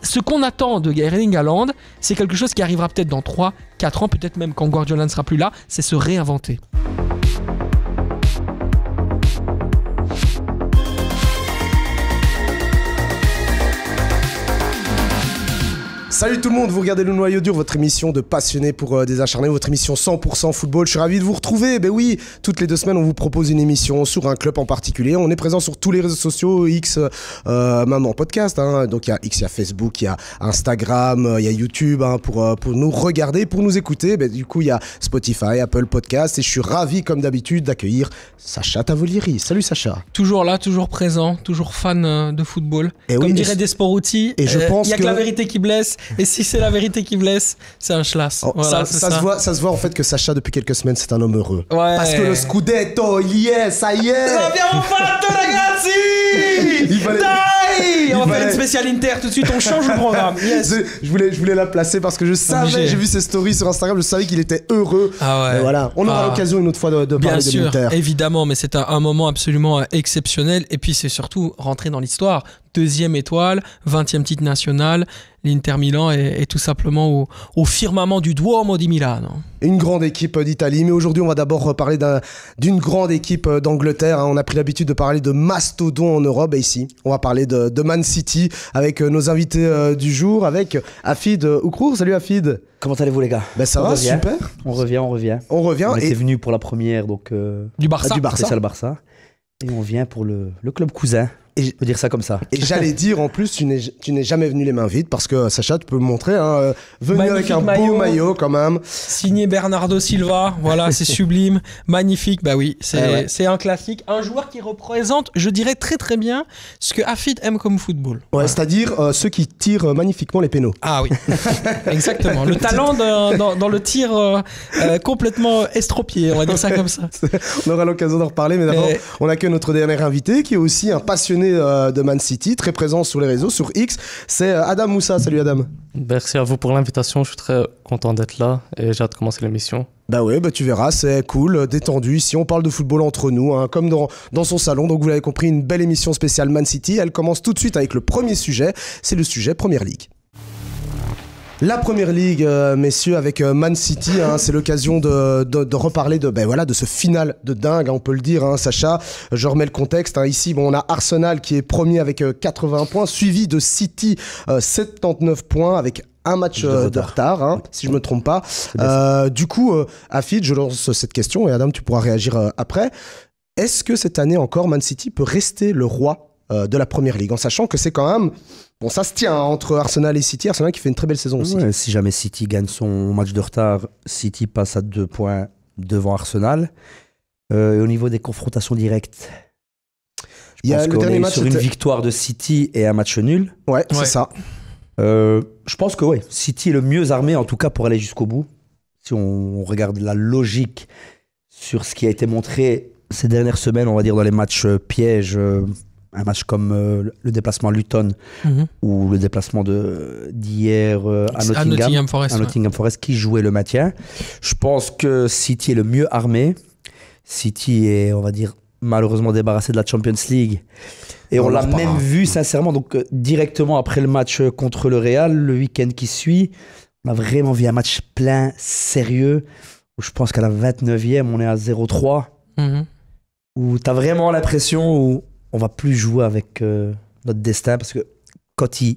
ce qu'on attend de Erling Haaland, c'est quelque chose qui arrivera peut-être dans 3, 4 ans, peut-être même quand Guardiola ne sera plus là, c'est se réinventer. Salut tout le monde, vous regardez Le Noyau Dur, votre émission de passionnés pour des acharnés, votre émission 100% football. Je suis ravi de vous retrouver. Ben oui, toutes les 2 semaines, on vous propose une émission sur un club en particulier. On est présent sur tous les réseaux sociaux, X, même en podcast. Hein. Donc il y a X, il y a Facebook, il y a Instagram, il y a YouTube pour nous regarder, pour nous écouter. Ben, du coup, il y a Spotify, Apple Podcast. Et je suis ravi, comme d'habitude, d'accueillir Sacha Tavolieri. Salut Sacha. Toujours là, toujours présent, toujours fan de football. Et comme oui, dirait Desporuti, et je pense il n'y a que la vérité qui blesse. Et si c'est la vérité qui blesse, c'est un schlass. Oh, voilà, ça se voit en fait que Sacha, depuis quelques semaines, c'est un homme heureux. Ouais. Parce que le Scudetto, il y est, ça y est. Abbiamo fatto, ragazzi. Dai. On va faire une spéciale Inter tout de suite, on change le programme. Yes. Je voulais la placer parce que je savais, j'ai vu ses stories sur Instagram, je savais qu'il était heureux. Ah ouais. Et voilà, on aura l'occasion une autre fois de parler de l'Inter. Évidemment, mais c'est un moment absolument exceptionnel. Et puis c'est surtout rentrer dans l'histoire. 2e étoile, 20e titre national. L'Inter Milan est tout simplement au firmament du Duomo di Milano. Une grande équipe d'Italie, mais aujourd'hui on va d'abord parler d'une grande équipe d'Angleterre. On a pris l'habitude de parler de mastodons en Europe, et ici on va parler de Man City avec nos invités du jour, avec Hafid Oukhrour. Salut Hafid. Comment allez-vous les gars? Ben ça va, super. On revient. On était venus pour la première donc, du Barça. Spécial Barça. Et on vient pour le club cousin. Et je peux dire ça comme ça. Et j'allais dire, en plus, tu n'es jamais venu les mains vides parce que Sacha, tu peux me montrer, hein, venu magnifique avec un beau maillot quand même. Signé Bernardo Silva, voilà, c'est sublime, magnifique, bah oui, c'est un classique. Un joueur qui représente, je dirais très très bien, ce que Hafid aime comme football. Ouais, c'est-à-dire ceux qui tirent magnifiquement les pénaux. Ah oui, exactement. Le talent dans le tir complètement estropié, on va dire ça comme ça. On aura l'occasion d'en reparler, mais d'abord, on accueille notre dernier invité qui est aussi un passionné de Man City, très présent sur les réseaux, sur X. C'est Adam Moussa. Salut Adam. Merci à vous pour l'invitation, je suis très content d'être là et j'ai hâte de commencer l'émission. Bah ouais, bah tu verras, c'est cool, détendu. Ici, on parle de football entre nous, hein, comme dans son salon. Donc vous l'avez compris, une belle émission spéciale Man City. Elle commence tout de suite avec le premier sujet, c'est le sujet Première Ligue. La Première Ligue, messieurs, avec Man City, hein, c'est l'occasion de reparler de ce final de dingue, hein, on peut le dire, hein, Sacha. Je remets le contexte. Hein, ici, on a Arsenal qui est premier avec 80 points, suivi de City 79 points avec un match de retard, hein, si je me trompe pas. Du coup, Hafid, je lance cette question et Adam, tu pourras réagir après. Est-ce que cette année encore, Man City peut rester le roi de la Première Ligue, en sachant que c'est quand même... Bon, ça se tient entre Arsenal et City. Arsenal qui fait une très belle saison aussi. Ouais, si jamais City gagne son match de retard, City passe à 2 points devant Arsenal. Et au niveau des confrontations directes, je pense qu'on est sur une victoire de City et un match nul. Ouais, c'est ça. Je pense que City est le mieux armé, en tout cas pour aller jusqu'au bout. Si on regarde la logique sur ce qui a été montré ces dernières semaines, on va dire dans les matchs pièges, un match comme le déplacement à Luton ou le déplacement d'hier à Nottingham Forest qui jouait le maintien. Je pense que City est le mieux armé. City est, on va dire, malheureusement débarrassé de la Champions League. Et on l'a même vu sincèrement, donc directement après le match contre le Real, le week-end qui suit, on a vraiment vu un match plein, sérieux, où je pense qu'à la 29e, on est à 0-3, où tu as vraiment l'impression où on va plus jouer avec notre destin, parce que quand il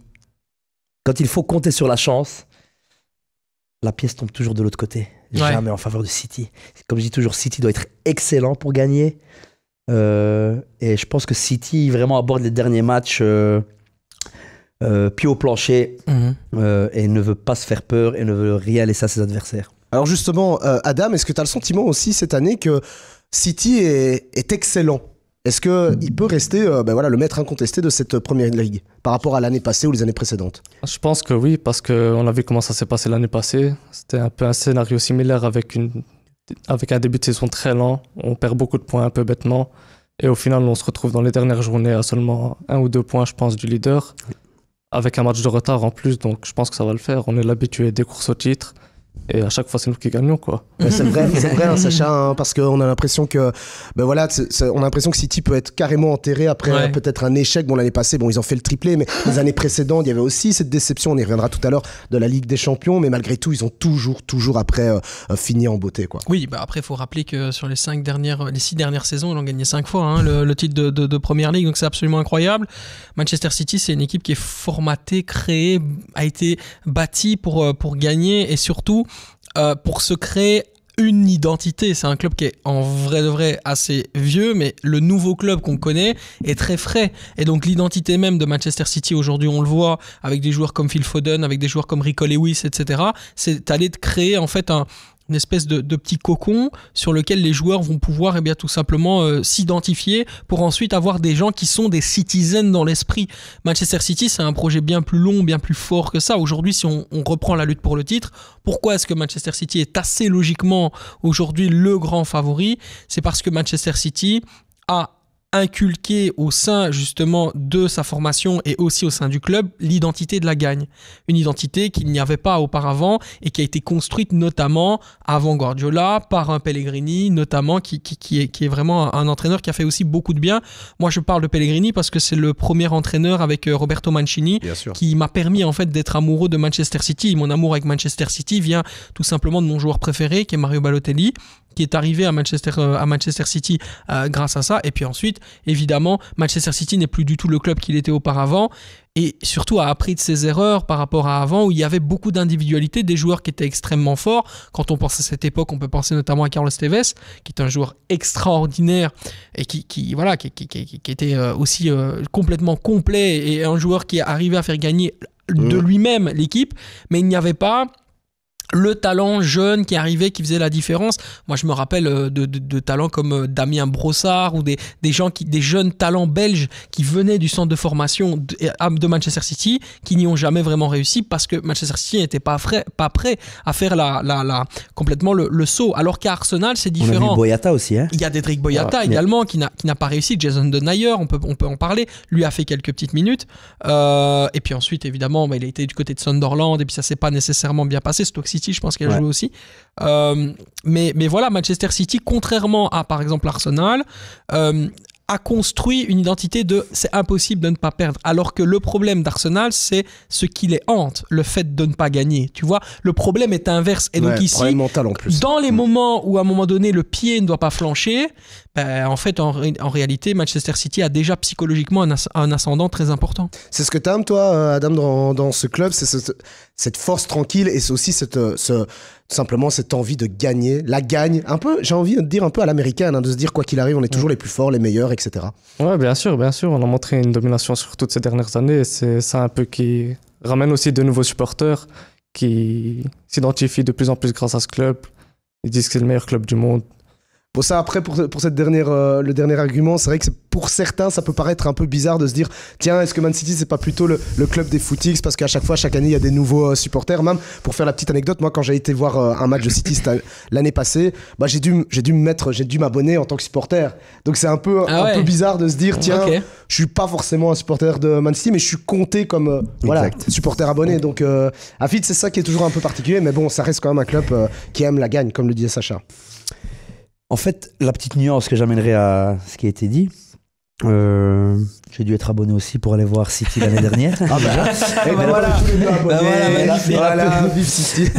faut compter sur la chance, la pièce tombe toujours de l'autre côté, jamais en faveur de City. Comme je dis toujours, City doit être excellent pour gagner. Et je pense que City vraiment aborde les derniers matchs pied au plancher et ne veut pas se faire peur et ne veut rien laisser à ses adversaires. Alors justement, Adam, est-ce que tu as le sentiment aussi cette année que City est excellent? Est-ce qu'il peut rester le maître incontesté de cette Première Ligue par rapport à l'année passée ou les années précédentes? Je pense que oui, parce qu'on a vu comment ça s'est passé l'année passée. C'était un peu un scénario similaire avec un début de saison très lent. On perd beaucoup de points un peu bêtement. Et au final, on se retrouve dans les dernières journées à seulement 1 ou 2 points, je pense, du leader. Avec un match de retard en plus, donc je pense que ça va le faire. On est l'habitué des courses au titre. Et à chaque fois, c'est nous qui gagnons, quoi. Ouais, c'est vrai, hein, Sacha, hein, parce qu'on a l'impression que, on a l'impression que City peut être carrément enterré après peut-être un échec. Bon, l'année passée, ils ont fait le triplé, mais les années précédentes, il y avait aussi cette déception. On y reviendra tout à l'heure de la Ligue des Champions, mais malgré tout, ils ont toujours après fini en beauté, quoi. Oui, après, il faut rappeler que sur les 6 dernières saisons, ils ont gagné 5 fois hein, le titre de Première Ligue, donc c'est absolument incroyable. Manchester City, c'est une équipe qui est formatée, créée, a été bâtie pour gagner et surtout pour se créer une identité. C'est un club qui est en vrai de vrai assez vieux, mais le nouveau club qu'on connaît est très frais. Et donc l'identité même de Manchester City aujourd'hui, on le voit avec des joueurs comme Phil Foden, avec des joueurs comme Rico Lewis, etc. C'est aller de créer en fait une espèce de petit cocon sur lequel les joueurs vont pouvoir tout simplement s'identifier pour ensuite avoir des gens qui sont des citizens dans l'esprit. Manchester City, c'est un projet bien plus long, bien plus fort que ça. Aujourd'hui, si on reprend la lutte pour le titre, pourquoi est-ce que Manchester City est assez logiquement aujourd'hui le grand favori ? C'est parce que Manchester City a inculqué au sein justement de sa formation et aussi au sein du club l'identité de la gagne. Une identité qu'il n'y avait pas auparavant et qui a été construite notamment avant Guardiola par un Pellegrini notamment qui est vraiment un entraîneur qui a fait aussi beaucoup de bien. Moi je parle de Pellegrini parce que c'est le premier entraîneur avec Roberto Mancini qui m'a permis en fait d'être amoureux de Manchester City. Mon amour avec Manchester City vient tout simplement de mon joueur préféré qui est Mario Balotelli, qui est arrivé à Manchester City grâce à ça. Et puis ensuite, évidemment, Manchester City n'est plus du tout le club qu'il était auparavant et surtout a appris de ses erreurs par rapport à avant où il y avait beaucoup d'individualité, des joueurs qui étaient extrêmement forts. Quand on pense à cette époque, on peut penser notamment à Carlos Tevez, qui est un joueur extraordinaire et qui était aussi complètement complet et un joueur qui arrivait à faire gagner de lui-même l'équipe, mais il n'y avait pas le talent jeune qui arrivait, qui faisait la différence. Moi, je me rappelle de talents comme Damien Brossard ou des jeunes talents belges qui venaient du centre de formation de Manchester City, qui n'y ont jamais vraiment réussi parce que Manchester City n'était pas prêt à faire complètement le saut. Alors qu'à Arsenal, c'est différent. On a vu Boyata aussi. Hein. Il y a Dedrick Boyata également qui n'a pas réussi. Jason Denayer, on peut en parler. Lui a fait quelques petites minutes. Et puis ensuite, évidemment, il a été du côté de Sunderland et puis ça s'est pas nécessairement bien passé. Stoke City, je pense qu'elle a joué aussi. Mais voilà, Manchester City, contrairement à par exemple Arsenal, a construit une identité de c'est impossible de ne pas perdre. Alors que le problème d'Arsenal, c'est ce qui les hante, le fait de ne pas gagner. Tu vois, le problème est inverse. Et donc ici, mental en plus. Dans les moments où à un moment donné le pied ne doit pas flancher, en fait, en réalité, Manchester City a déjà psychologiquement un ascendant très important. C'est ce que tu aimes, toi, Adam, dans ce club, c'est cette force tranquille et c'est aussi simplement cette envie de gagner, la gagne, un peu, j'ai envie de dire un peu à l'américaine, de se dire quoi qu'il arrive, on est toujours les plus forts, les meilleurs, etc. Ouais, bien sûr, on a montré une domination sur toutes ces dernières années et c'est ça un peu qui ramène aussi de nouveaux supporters qui s'identifient de plus en plus grâce à ce club. Ils disent que c'est le meilleur club du monde. Pour ça, après, pour le dernier argument, c'est vrai que pour certains, ça peut paraître un peu bizarre de se dire tiens, est-ce que Man City, c'est pas plutôt le club des footix? Parce qu'à chaque année, il y a des nouveaux supporters. Même pour faire la petite anecdote, moi, quand j'ai été voir un match de City l'année passée, j'ai dû m'abonner en tant que supporter. Donc c'est un peu bizarre de se dire tiens, je suis pas forcément un supporter de Man City, mais je suis compté comme supporter abonné. Donc à Fit, c'est ça qui est toujours un peu particulier, mais bon, ça reste quand même un club qui aime la gagne, comme le disait Sacha. En fait, la petite nuance que j'amènerais à ce qui a été dit, j'ai dû être abonné aussi pour aller voir City l'année dernière.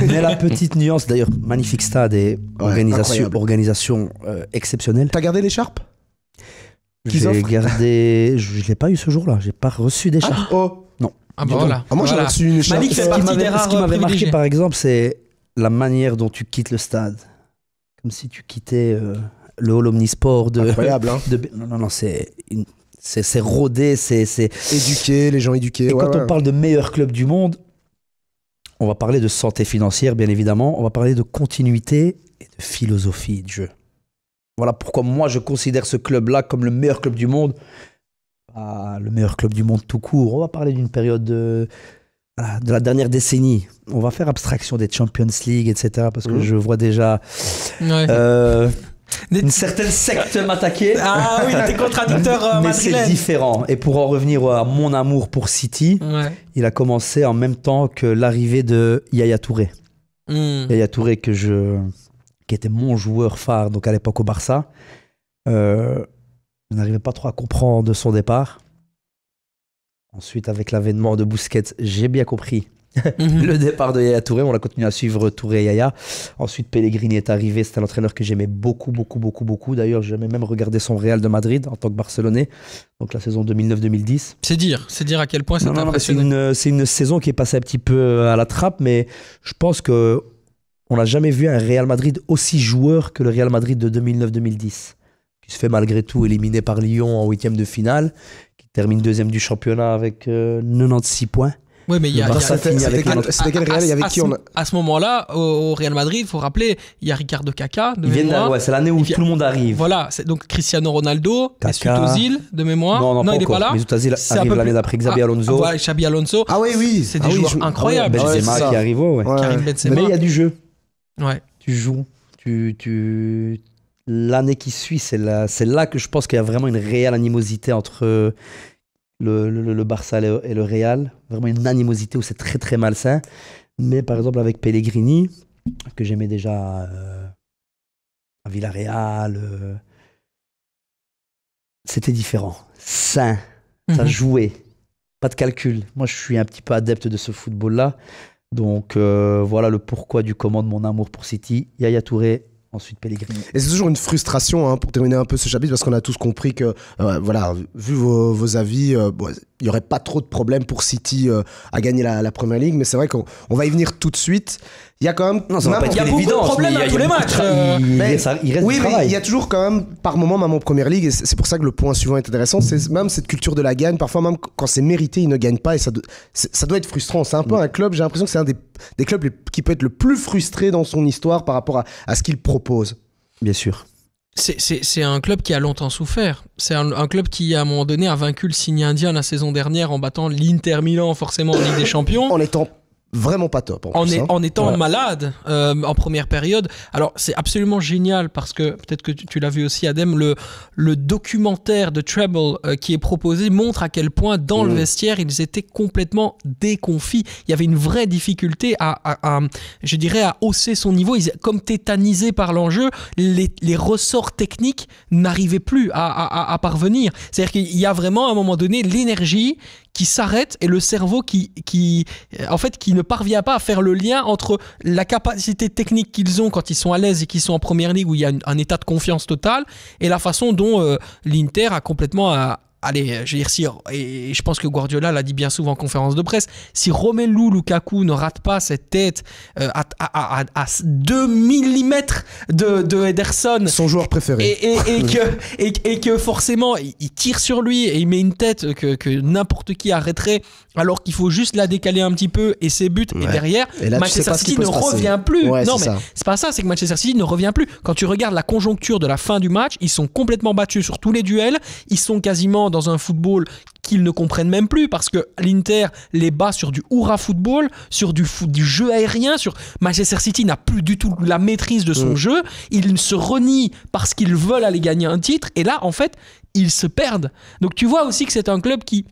Mais la petite nuance, d'ailleurs, magnifique stade et organisation exceptionnelle. T'as gardé l'écharpe? J'ai gardé... Je ne l'ai pas eu ce jour-là, j'ai pas reçu d'écharpe. Non. Moi j'avais reçu une écharpe. Malik fait partie des rares Ce qui m'avait marqué par exemple, c'est la manière dont tu quittes le stade. Comme si tu quittais le hall omnisport de... Incroyable, hein. Non, c'est rodé, c'est... Éduqué, les gens éduqués. Et quand on parle de meilleur club du monde, on va parler de santé financière, bien évidemment, on va parler de continuité et de philosophie de jeu. Voilà pourquoi moi, je considère ce club-là comme le meilleur club du monde. Le meilleur club du monde tout court. On va parler d'une période de la dernière décennie. On va faire abstraction des Champions League, etc. Parce que je vois déjà une certaine secte m'attaquer. Ah oui, des contradicteurs mais c'est différent. Et pour en revenir à mon amour pour City, il a commencé en même temps que l'arrivée de Yaya Touré. Yaya Touré, qui était mon joueur phare donc à l'époque au Barça. Je n'arrivais pas trop à comprendre son départ. Ensuite, avec l'avènement de Busquets, j'ai bien compris le départ de Yaya Touré. On a continué à suivre Touré et Yaya. Ensuite, Pellegrini est arrivé. C'était un entraîneur que j'aimais beaucoup. D'ailleurs, j'aimais même regarder son Real de Madrid en tant que Barcelonais. Donc la saison 2009-2010. C'est dire à quel point ça t'a impressionné. C'est une saison qui est passée un petit peu à la trappe, mais je pense que on n'a jamais vu un Real Madrid aussi joueur que le Real Madrid de 2009-2010, qui se fait malgré tout éliminer par Lyon en 8e de finale, qui termine 2e du championnat avec 96 points. Oui, mais c'était quel Real? Il y avait qui à ce moment-là, au Real Madrid, il faut rappeler, il y a Ricardo Kaká de mémoire. C'est l'année où tout le monde arrive. Voilà, c'est donc Cristiano Ronaldo, Mesut Ozil de mémoire. Non, il n'est pas là. Mesut Ozil arrive l'année d'après, Xabi Alonso. Voilà, Xabi Alonso. Ah oui. C'est des joueurs incroyables. Benzema qui arrive, Karim Benzema. Mais il y a du jeu. Ouais. Tu joues. L'année qui suit, c'est là que je pense qu'il y a vraiment une réelle animosité entre le Barça et le Real. Vraiment une animosité où c'est très très malsain. Mais par exemple avec Pellegrini, que j'aimais déjà à Villarreal, c'était différent. Sain, ça jouait. Pas de calcul. Moi je suis un petit peu adepte de ce football-là. Donc voilà le pourquoi du comment de mon amour pour City. Yaya Touré, ensuite Pellegrini. Et c'est toujours une frustration pour terminer un peu ce chapitre, parce qu'on a tous compris que, voilà, vu vos avis, il n'y aurait pas trop de problèmes pour City à gagner la Premier League, mais c'est vrai qu'on va y venir tout de suite. Il y a quand même... Non, ça va pas être il y a beaucoup de problèmes à tous les matchs. Il reste oui, du mais travail. il y a toujours quand même, par moment, même en Première Ligue, et c'est pour ça que le point suivant est intéressant, c'est même cette culture de la gagne. Parfois, même quand c'est mérité, ils ne gagnent pas, et ça doit être frustrant. C'est un peu un club, j'ai l'impression que c'est un des clubs qui peut être le plus frustré dans son histoire par rapport à ce qu'il propose. Bien sûr. C'est un club qui a longtemps souffert. C'est un club qui, à un moment donné, a vaincu le signe indien la saison dernière en battant l'Inter Milan, forcément, en Ligue des Champions. En étant vraiment pas top. En étant malade en première période. Alors, c'est absolument génial parce que, peut-être que tu l'as vu aussi, Adem, le documentaire de Treble qui est proposé montre à quel point, dans le vestiaire, ils étaient complètement déconfits. Il y avait une vraie difficulté je dirais, à hausser son niveau. Comme tétanisés par l'enjeu, les ressorts techniques n'arrivaient plus à parvenir. C'est-à-dire qu'il y a vraiment, à un moment donné, l'énergie qui s'arrête et le cerveau qui ne parvient pas à faire le lien entre la capacité technique qu'ils ont quand ils sont à l'aise et qu'ils sont en première ligue où il y a un état de confiance totale et la façon dont l'Inter a complètement... Allez, je veux dire, et je pense que Guardiola l'a dit bien souvent en conférence de presse, si Romelu Lukaku ne rate pas cette tête à 2 mm de Ederson, son joueur préféré, et que forcément il tire sur lui et il met une tête que n'importe qui arrêterait, alors qu'il faut juste la décaler un petit peu et ses buts, et derrière et là, Manchester City ne revient plus. Ouais, non, mais c'est pas ça, c'est que Manchester City ne revient plus. Quand tu regardes la conjoncture de la fin du match, ils sont complètement battus sur tous les duels, ils sont quasiment dans un football qu'ils ne comprennent même plus parce que l'Inter les bat sur du hurrah football, sur du jeu aérien, sur Manchester City n'a plus du tout la maîtrise de son jeu, ils se renient parce qu'ils veulent aller gagner un titre et là en fait ils se perdent. Donc tu vois aussi que c'est un club qui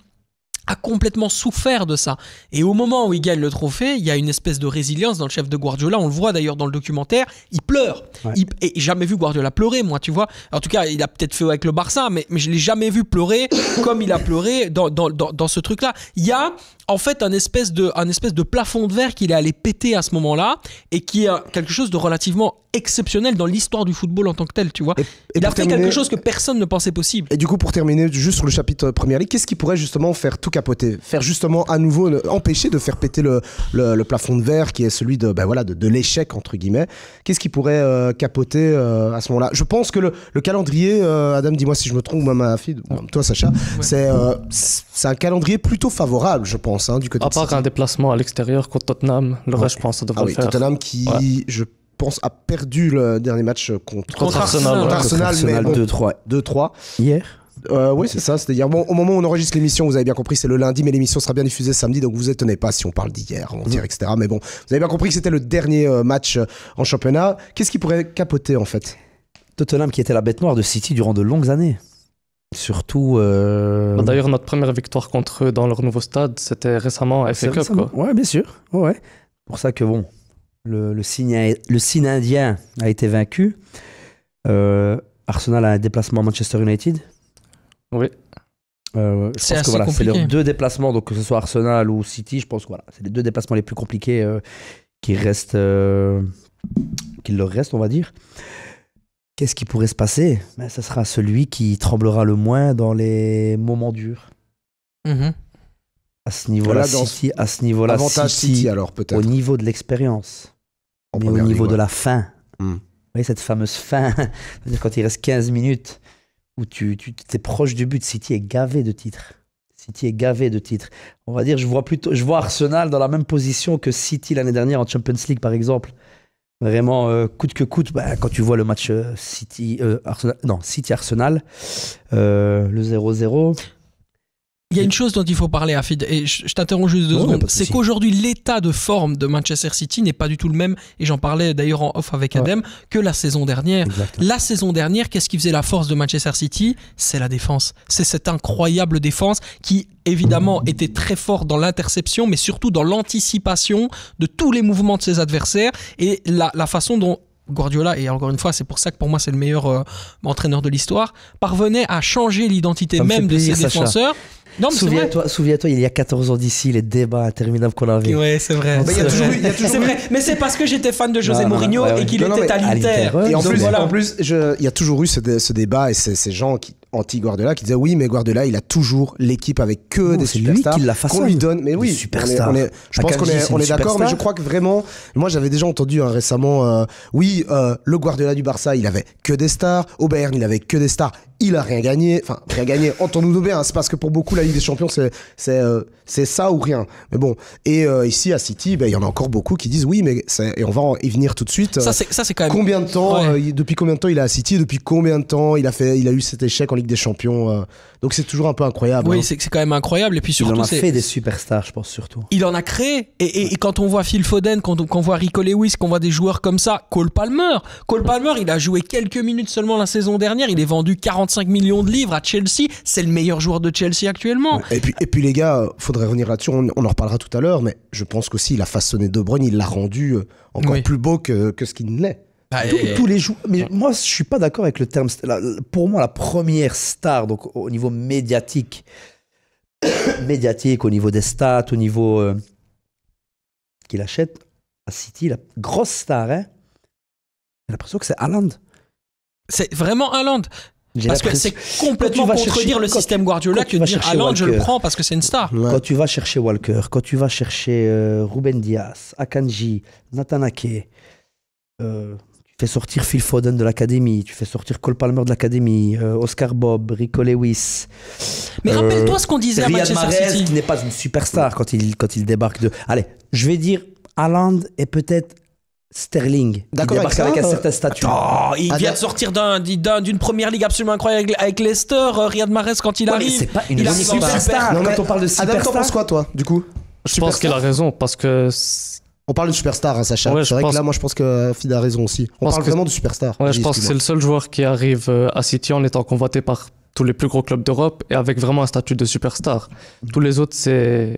a complètement souffert de ça. Et au moment où il gagne le trophée, il y a une espèce de résilience dans le chef de Guardiola. On le voit d'ailleurs dans le documentaire. Il pleure. Ouais. Et j'ai jamais vu Guardiola pleurer, moi, tu vois. En tout cas, il a peut-être fait avec le Barça, mais je l'ai jamais vu pleurer comme il a pleuré dans ce truc-là. Il y a en fait un espèce de plafond de verre qu'il est allé péter à ce moment-là et qui est quelque chose de relativement exceptionnel dans l'histoire du football en tant que tel, tu vois. Il a fait quelque chose que personne ne pensait possible. Et du coup, pour terminer juste sur le chapitre Première Ligue, qu'est-ce qui pourrait justement faire tout capoter, faire justement à nouveau empêcher de faire péter le plafond de verre qui est celui de l'échec entre guillemets. Qu'est-ce qui pourrait capoter à ce moment-là? Je pense que le calendrier, Adam, dis-moi si je me trompe, même à Fid, toi Sacha, c'est un calendrier plutôt favorable, je pense, du côté. À part un déplacement à l'extérieur contre Tottenham, le reste, je pense, ça devrait le faire. Tottenham qui, je pense, a perdu le dernier match contre Arsenal. Mais bon, 2-3. Hier. Oui, c'est ça, c'était hier. Bon, au moment où on enregistre l'émission, vous avez bien compris, c'est le lundi, mais l'émission sera bien diffusée samedi, donc vous étonnez pas si on parle d'hier, avant-hier, etc. Mais bon, vous avez bien compris que c'était le dernier match en championnat. Qu'est-ce qui pourrait capoter, en fait? Tottenham qui était la bête noire de City durant de longues années. Surtout... D'ailleurs, notre première victoire contre eux dans leur nouveau stade, c'était récemment FA Cup, quoi. Ouais, bien sûr. Ouais. Pour ça que bon... Le signe indien a été vaincu. Arsenal a un déplacement à Manchester United. Oui. Je C'est pense que assez voilà, c'est compliqué. leurs 2 déplacements, donc que ce soit Arsenal ou City, je pense que voilà, c'est les 2 déplacements les plus compliqués qu'il leur reste, on va dire. Qu'est-ce qui pourrait se passer? Ben, ce sera celui qui tremblera le moins dans les moments durs. Mhm. À ce niveau-là, Voilà, avantage City alors peut-être. au niveau de l'expérience, En mais au première niveau ligue, de ouais. la fin. Hmm. Vous voyez, cette fameuse fin, c'est-à-dire quand il reste 15 minutes, où tu es proche du but, City est gavé de titres. City est gavé de titres. On va dire, je vois Arsenal dans la même position que City l'année dernière en Champions League, par exemple. Vraiment, coûte que coûte, quand tu vois le match City-Arsenal, le 0-0. Il y a une chose dont il faut parler, Afid, et je t'interromps juste 2 Non, secondes. pas de C'est souci. qu'aujourd'hui, l'état de forme de Manchester City n'est pas du tout le même, et j'en parlais d'ailleurs en off avec Adem, que la saison dernière. Exactement. La saison dernière, qu'est-ce qui faisait la force de Manchester City? C'est la défense. C'est cette incroyable défense qui, évidemment, était très forte dans l'interception, mais surtout dans l'anticipation de tous les mouvements de ses adversaires et la façon dont Guardiola, et encore une fois, c'est pour ça que pour moi c'est le meilleur entraîneur de l'histoire, parvenait à changer l'identité Ça me fait même de ses plaisir, Sacha. défenseurs. Non, mais c'est vrai. Souviens-toi, il y a 14 ans d'ici, les débats interminables qu'on avait. Ouais, c'est vrai. Mais il y a toujours eu- il y a toujours C'est eu- vrai. Mais c'est parce que j'étais fan de José Non, non, Mourinho ouais, ouais. et qu'il Non, non, était mais à à l'Inter. l'Inter, ouais. Et en Donc plus, voilà. il y a toujours eu ce débat et ces gens anti-Guardiola qui disaient oui, mais Guardiola, il a toujours l'équipe avec que Non, des c'est lui superstars qui la façonne. qu'on lui donne. Mais oui, Des superstars. je pense qu'on Akanji, est, c'est on une est d'accord, mais superstar. je crois que vraiment, moi j'avais déjà entendu récemment, le Guardiola du Barça, il avait que des stars. Au Bayern, il avait que des stars. Il a rien gagné. Enfin, rien gagné. Entendons-nous bien. C'est parce que pour beaucoup, la Ligue des Champions, c'est ça ou rien. Mais bon. Et ici à City, il y en a encore beaucoup qui disent oui, mais et on va y venir tout de suite. Ça, c'est quand même. Combien de temps, Ouais. depuis combien de temps il est à City, depuis combien de temps il a eu cet échec en Ligue des Champions. Donc c'est toujours un peu incroyable. Oui, hein. c'est quand même incroyable. Et puis Il en surtout, a c'est. fait des superstars, je pense, surtout. Il en a créé. Et quand on voit Phil Foden, quand on voit Rico Lewis, qu'on voit des joueurs comme ça, Cole Palmer, il a joué quelques minutes seulement la saison dernière. Il est vendu 45 millions de livres à Chelsea. C'est le meilleur joueur de Chelsea actuellement. Et puis les gars, faudrait revenir là-dessus, on en reparlera tout à l'heure, mais je pense qu'aussi il a façonné De Bruyne, il l'a rendu encore Oui. plus beau que ce qu'il l'est. Tous les joueurs. Mais moi, je suis pas d'accord avec le terme. Pour moi, la première star, donc au niveau médiatique, au niveau des stats, au niveau qu'il achète à City, la grosse star, hein, j'ai l'impression que c'est Haaland. C'est vraiment Haaland. J'ai Parce que l'impression- c'est complètement Quand tu vas contredire chercher- le quand système tu- Guardiola quand que tu de vas dire chercher Haaland, je le Walker. prends parce que c'est une star. Ouais. Quand tu vas chercher Walker, quand tu vas chercher Ruben Dias, Akanji, Nathan Ake, tu fais sortir Phil Foden de l'académie, tu fais sortir Cole Palmer de l'académie, Oscar Bob, Rico Lewis. Mais rappelle-toi ce qu'on disait à Riyad Manchester Mahrez, City. qui n'est pas une superstar quand il débarque de. Allez, je vais dire Haaland et peut-être Sterling, qui D'accord avec débarque ça, avec un certain statut. Oh, il Ah, vient da- de sortir d'une première ligue absolument incroyable avec Leicester. Riyad Mahrez, quand il Ouais, mais arrive, c'est pas une il bonne arrive en superstar. super. Non, Quand mais on parle de Adam, t'en superstar, penses quoi toi, du coup? Je pense qu'il a raison parce que On parle de superstar, hein, Sacha. Ouais, c'est je vrai pense- que là, moi, je pense que Fid a raison aussi. On Parce parle que- vraiment de superstar. ouais, Vas-y, je pense que c'est excuse-moi. le seul joueur qui arrive à City en étant convoité par tous les plus gros clubs d'Europe et avec vraiment un statut de superstar. Tous les autres, c'est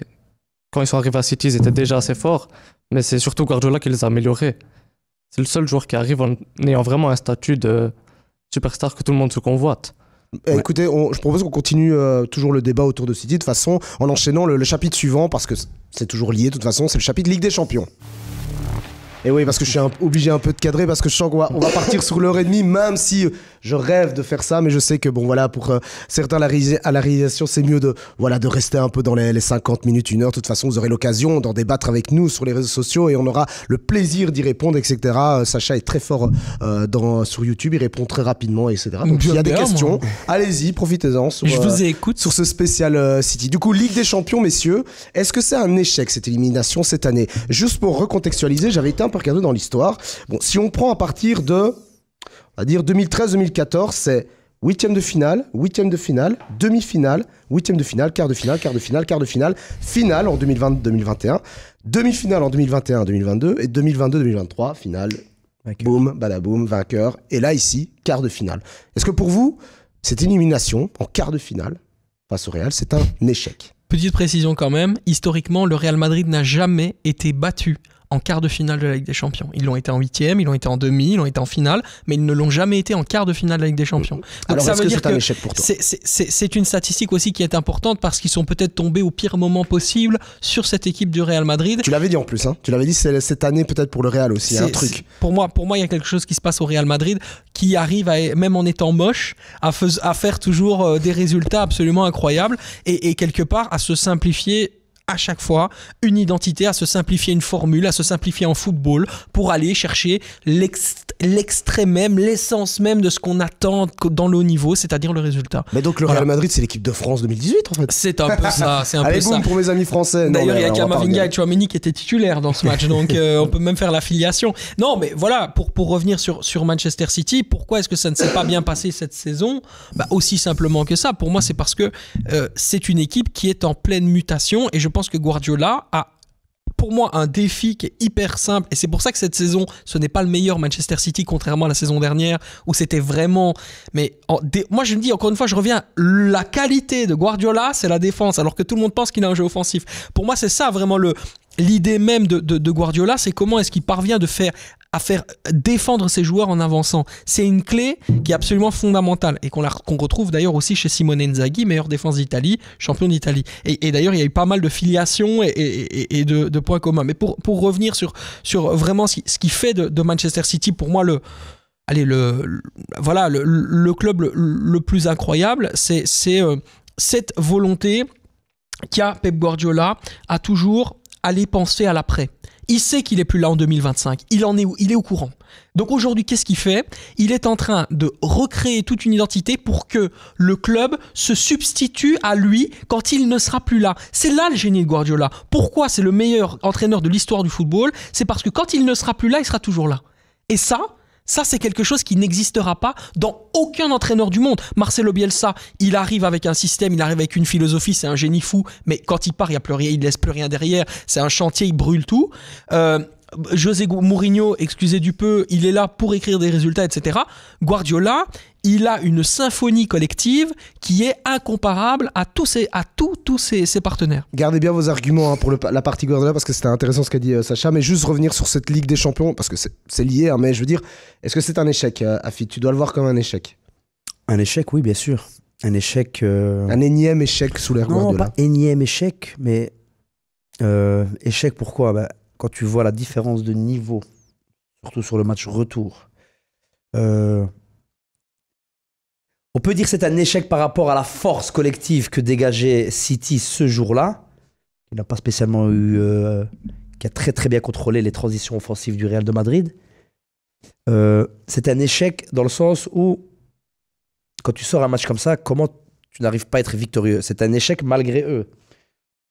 quand ils sont arrivés à City, ils étaient déjà assez forts, mais c'est surtout Guardiola qui les a améliorés. C'est le seul joueur qui arrive en ayant vraiment un statut de superstar que tout le monde se convoite. Écoutez, je propose qu'on continue toujours le débat autour de City, de toute façon, en enchaînant le chapitre suivant, parce que c'est toujours lié, de toute façon, c'est le chapitre Ligue des Champions. Et oui, parce que je suis obligé un peu de cadrer, parce que je sens qu'on va partir sur l'heure et demie, même si je rêve de faire ça, mais je sais que, bon, voilà, pour certains, à la réalisation, c'est mieux de rester un peu dans les 50 minutes, 1 heure. De toute façon, vous aurez l'occasion d'en débattre avec nous sur les réseaux sociaux et on aura le plaisir d'y répondre, etc. Sacha est très fort sur YouTube, il répond très rapidement, etc. Donc, s'il y a des Bien, questions, moi. allez-y, profitez-en sur, Je vous écoute. sur ce spécial City. Du coup, Ligue des Champions, messieurs, est-ce que c'est un échec cette élimination cette année? Juste pour recontextualiser, j'avais été un peu regardé dans l'histoire. Bon, si on prend à partir de, on va dire 2013-2014, c'est huitième de finale, demi-finale, huitième de finale, quart de finale, finale en 2020-2021, demi-finale en 2021-2022 et 2022-2023, finale. Boum, badaboum, vainqueur. Et là, ici, quart de finale. Est-ce que pour vous, cette élimination en quart de finale face au Real, c'est un échec? Petite précision quand même, historiquement, le Real Madrid n'a jamais été battu en quart de finale de la Ligue des Champions. Ils l'ont été en 8e, ils l'ont été en demi, ils l'ont été en finale, mais ils ne l'ont jamais été en quart de finale de la Ligue des Champions. Donc Alors, ça est-ce veut que dire c'est un que échec pour toi? c'est une statistique aussi qui est importante parce qu'ils sont peut-être tombés au pire moment possible sur cette équipe du Real Madrid. Tu l'avais dit en plus, hein. Tu l'avais dit, c'est cette année peut-être pour le Real aussi, il y a un truc. Pour moi, il y a quelque chose qui se passe au Real Madrid qui arrive, même en étant moche, à faire toujours des résultats absolument incroyables et quelque part à se simplifier à chaque fois une identité, à se simplifier une formule, à se simplifier en football pour aller chercher l'extrait même, l'essence même de ce qu'on attend dans le haut niveau, c'est-à-dire le résultat. Mais donc le Real Madrid, c'est l'équipe de France 2018 en fait. C'est un peu ça. Allez, boum pour mes amis français. D'ailleurs, il y a Camavinga et Tchouaméni qui étaient titulaires dans ce match, donc on peut même faire l'affiliation. Non, mais voilà, pour revenir sur Manchester City, pourquoi est-ce que ça ne s'est pas bien passé cette saison ? Aussi simplement que ça. Pour moi, c'est parce que c'est une équipe qui est en pleine mutation et je pense que Guardiola a pour moi un défi qui est hyper simple et c'est pour ça que cette saison ce n'est pas le meilleur Manchester City contrairement à la saison dernière où c'était vraiment moi je me dis encore une fois je reviens la qualité de Guardiola c'est la défense alors que tout le monde pense qu'il a un jeu offensif. Pour moi c'est ça vraiment l'idée même de Guardiola, c'est comment est-ce qu'il parvient à faire défendre ses joueurs en avançant. C'est une clé qui est absolument fondamentale et qu'on retrouve d'ailleurs aussi chez Simone Inzaghi, meilleure défense d'Italie, champion d'Italie. Et d'ailleurs, il y a eu pas mal de filiations et de points communs. Mais pour revenir sur vraiment ce qui fait de Manchester City, pour moi, le club le plus incroyable, c'est cette volonté qu'a Pep Guardiola à toujours aller penser à l'après. Il sait qu'il est plus là en 2025. Il est au courant. Donc aujourd'hui, qu'est-ce qu'il fait ? Il est en train de recréer toute une identité pour que le club se substitue à lui quand il ne sera plus là. C'est là le génie de Guardiola. Pourquoi c'est le meilleur entraîneur de l'histoire du football ? C'est parce que quand il ne sera plus là, il sera toujours là. Et ça, c'est quelque chose qui n'existera pas dans aucun entraîneur du monde. Marcelo Bielsa, il arrive avec un système, il arrive avec une philosophie, c'est un génie fou, mais quand il part, il y a plus rien, il laisse plus rien derrière. C'est un chantier, il brûle tout. José Mourinho, excusez du peu, il est là pour écrire des résultats, etc. Guardiola, il a une symphonie collective qui est incomparable à tous ses partenaires. Gardez bien vos arguments pour la partie Guardiola parce que c'était intéressant ce qu'a dit Sacha, mais juste revenir sur cette Ligue des Champions parce que c'est lié, hein, mais je veux dire, est-ce que c'est un échec, Afid ? Tu dois le voir comme un échec. Un échec, oui, bien sûr. Un échec... Un énième échec sous l'ère Guardiola. Non, pas énième échec, mais échec pourquoi ? Quand tu vois la différence de niveau, surtout sur le match retour, on peut dire que c'est un échec par rapport à la force collective que dégageait City ce jour-là, qui n'a pas spécialement eu, qui a très très bien contrôlé les transitions offensives du Real de Madrid. C'est un échec dans le sens où, quand tu sors un match comme ça, comment tu n'arrives pas à être victorieux ? C'est un échec malgré eux.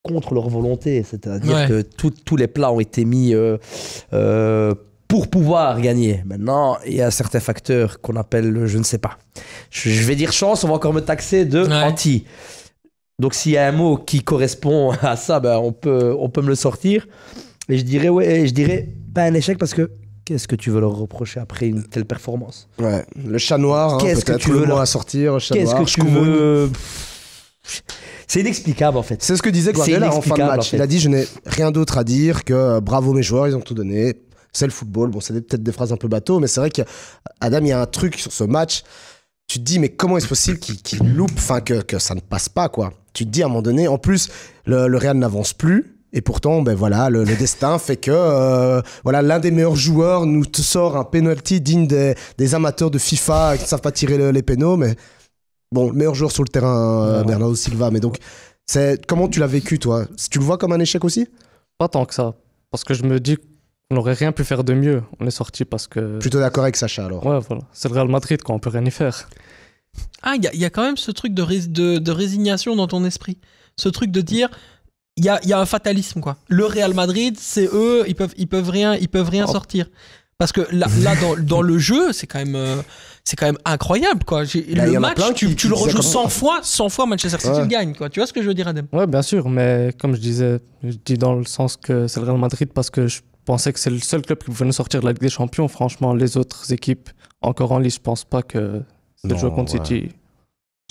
Contre leur volonté, c'est-à-dire que tous les plats ont été mis pour pouvoir gagner. Maintenant, il y a certains facteurs qu'on appelle, je ne sais pas. Je vais dire chance, on va encore me taxer de anti. Donc s'il y a un mot qui correspond à ça, on peut me le sortir. Et je dirais pas un échec parce que qu'est-ce que tu veux leur reprocher après une telle performance ? Ouais, le chat noir, qu'est-ce que tu veux leur sortir, chat qu'est-ce noir, que tu veux... C'est inexplicable en fait. C'est ce que disait Guardiola en fin de match. Il a dit je n'ai rien d'autre à dire que bravo mes joueurs, ils ont tout donné. C'est le football. Bon, c'est peut-être des phrases un peu bateau, mais c'est vrai qu'Adam, il y a un truc sur ce match. Tu te dis mais comment est-ce possible qu'il loupe, enfin que ça ne passe pas quoi. Tu te dis à un moment donné, en plus le Real n'avance plus. Et pourtant, le destin fait que l'un des meilleurs joueurs nous sort un penalty digne des amateurs de FIFA qui ne savent pas tirer les pénaux, mais bon, le meilleur joueur sur le terrain, Bernardo Silva. Mais donc, comment tu l'as vécu, toi ? Tu le vois comme un échec aussi ? Pas tant que ça. Parce que je me dis qu'on n'aurait rien pu faire de mieux. On est sorti parce que... Plutôt d'accord avec Sacha, alors. Ouais, voilà. C'est le Real Madrid, quoi. On peut rien y faire. Ah, il y a quand même ce truc de résignation dans ton esprit. Ce truc de dire... Il y a un fatalisme, quoi. Le Real Madrid, c'est eux, ils peuvent rien sortir. Parce que là dans le jeu, c'est quand même incroyable, quoi. Le match, tu le rejoues 100 fois Manchester City le gagne, quoi. Tu vois ce que je veux dire, Adem ? Ouais, bien sûr, mais comme je dis dans le sens que c'est le Real Madrid parce que je pensais que c'est le seul club qui pouvait nous sortir de la Ligue des Champions. Franchement, les autres équipes encore en lice, je pense pas que c'est de jouer contre City.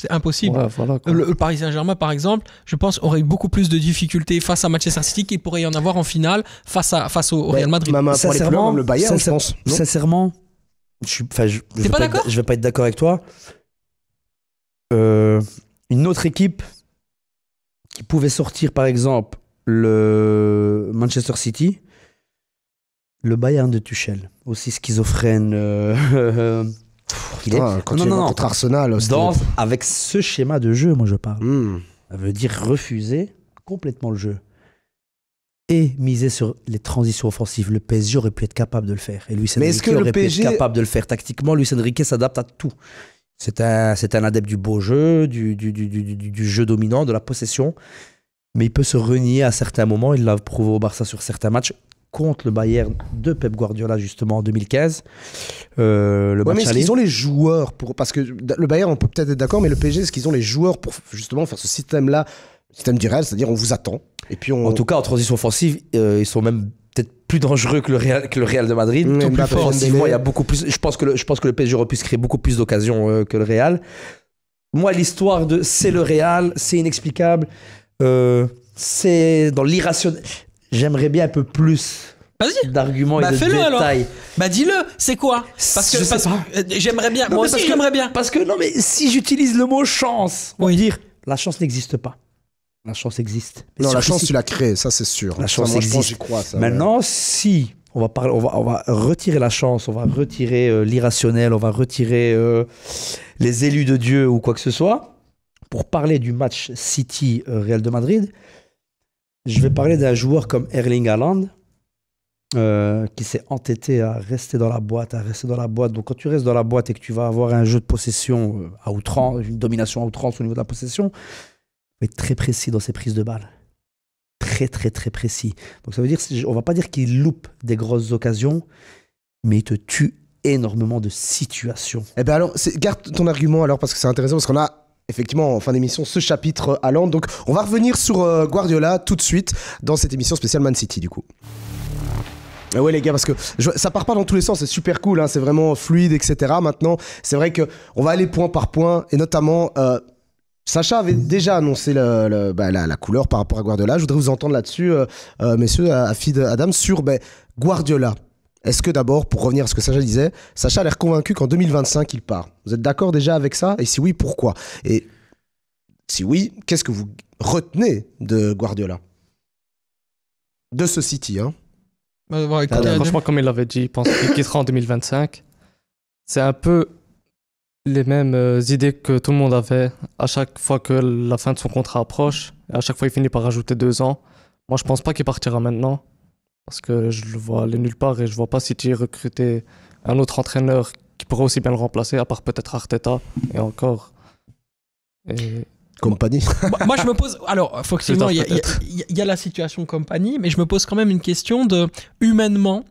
C'est impossible. Ouais, voilà, quoi. Le Paris Saint-Germain, par exemple, je pense, aurait eu beaucoup plus de difficultés face à Manchester City qu'il pourrait y en avoir en finale face au Real Madrid. Même pour les clubs, même le Bayern, je pense. Non Sincèrement, T'es pas d'accord ? je vais pas être d'accord avec toi. Une autre équipe qui pouvait sortir, par exemple, le Manchester City, le Bayern de Tuchel, aussi schizophrène. Quand tu es contre Arsenal, avec ce schéma de jeu, moi je parle. Ça veut dire refuser complètement le jeu et miser sur les transitions offensives. Le PSG aurait pu être capable de le faire. Et Luis Enrique aurait pu être capable de le faire. Tactiquement, Luis Enrique s'adapte à tout. C'est un adepte du beau jeu, du jeu dominant, de la possession. Mais il peut se renier à certains moments. Il l'a prouvé au Barça sur certains matchs. Contre le Bayern de Pep Guardiola, justement, en 2015. Mais est-ce qu'ils ont les joueurs pour... Parce que le Bayern, on peut peut-être être d'accord, mais le PSG, est-ce qu'ils ont les joueurs pour justement faire ce système-là, système du Real, c'est-à-dire on vous attend. Et puis En tout cas, en transition offensive, ils sont même peut-être plus dangereux que le Real de Madrid. Tout plus fort offensivement, il y a beaucoup plus... Je pense que le PSG aurait pu se créer beaucoup plus d'occasions que le Real. Moi, l'histoire de c'est le Real, c'est inexplicable, c'est dans l'irrationnel... J'aimerais bien un peu plus d'arguments et de détails. Alors. Dis-le, c'est quoi ? Parce que j'aimerais bien. Moi aussi, j'aimerais bien. Parce que, non, mais si j'utilise le mot chance, on va dire la chance n'existe pas. La chance existe. Mais non, la chance, tu l'as créée, ça, c'est sûr. La chance existe. Je pense, j'y crois, ça. Maintenant, si on va retirer la chance, on va retirer l'irrationnel, on va retirer les élus de Dieu ou quoi que ce soit, pour parler du match City-Real de Madrid, je vais parler d'un joueur comme Erling Haaland qui s'est entêté à rester dans la boîte. Donc quand tu restes dans la boîte et que tu vas avoir un jeu de possession à outrance, une domination à outrance au niveau de la possession, il faut être très précis dans ses prises de balles. Très, très, très précis. Donc ça veut dire, on va pas dire qu'il loupe des grosses occasions, mais il te tue énormément de situations. Eh bien alors, garde ton argument alors, parce que c'est intéressant, parce qu'on a effectivement, en fin d'émission, ce chapitre Haaland. Donc, on va revenir sur Guardiola tout de suite dans cette émission spéciale Man City, du coup. Ouais, les gars, parce que ça part pas dans tous les sens, c'est super cool, hein, c'est vraiment fluide, etc. Maintenant, c'est vrai qu'on va aller point par point, et notamment, Sacha avait déjà annoncé la couleur par rapport à Guardiola. Je voudrais vous entendre là-dessus, messieurs, Afid, Adam, sur Guardiola. Est-ce que d'abord, pour revenir à ce que Sacha disait, Sacha a l'air convaincu qu'en 2025, il part. Vous êtes d'accord déjà avec ça ? Et si oui, pourquoi ? Et si oui, qu'est-ce que vous retenez de Guardiola ? De ce City, hein ? Franchement, comme il l'avait dit, il pense qu'il quittera en 2025. C'est un peu les mêmes idées que tout le monde avait à chaque fois que la fin de son contrat approche. Et à chaque fois, il finit par rajouter 2 ans. Moi, je pense pas qu'il partira maintenant. Parce que je le vois aller nulle part et je vois pas City recruter un autre entraîneur qui pourrait aussi bien le remplacer, à part peut-être Arteta et encore. Compagnie. Moi, je me pose. Alors, effectivement, il y a la situation compagnie, mais je me pose quand même une question de humainement.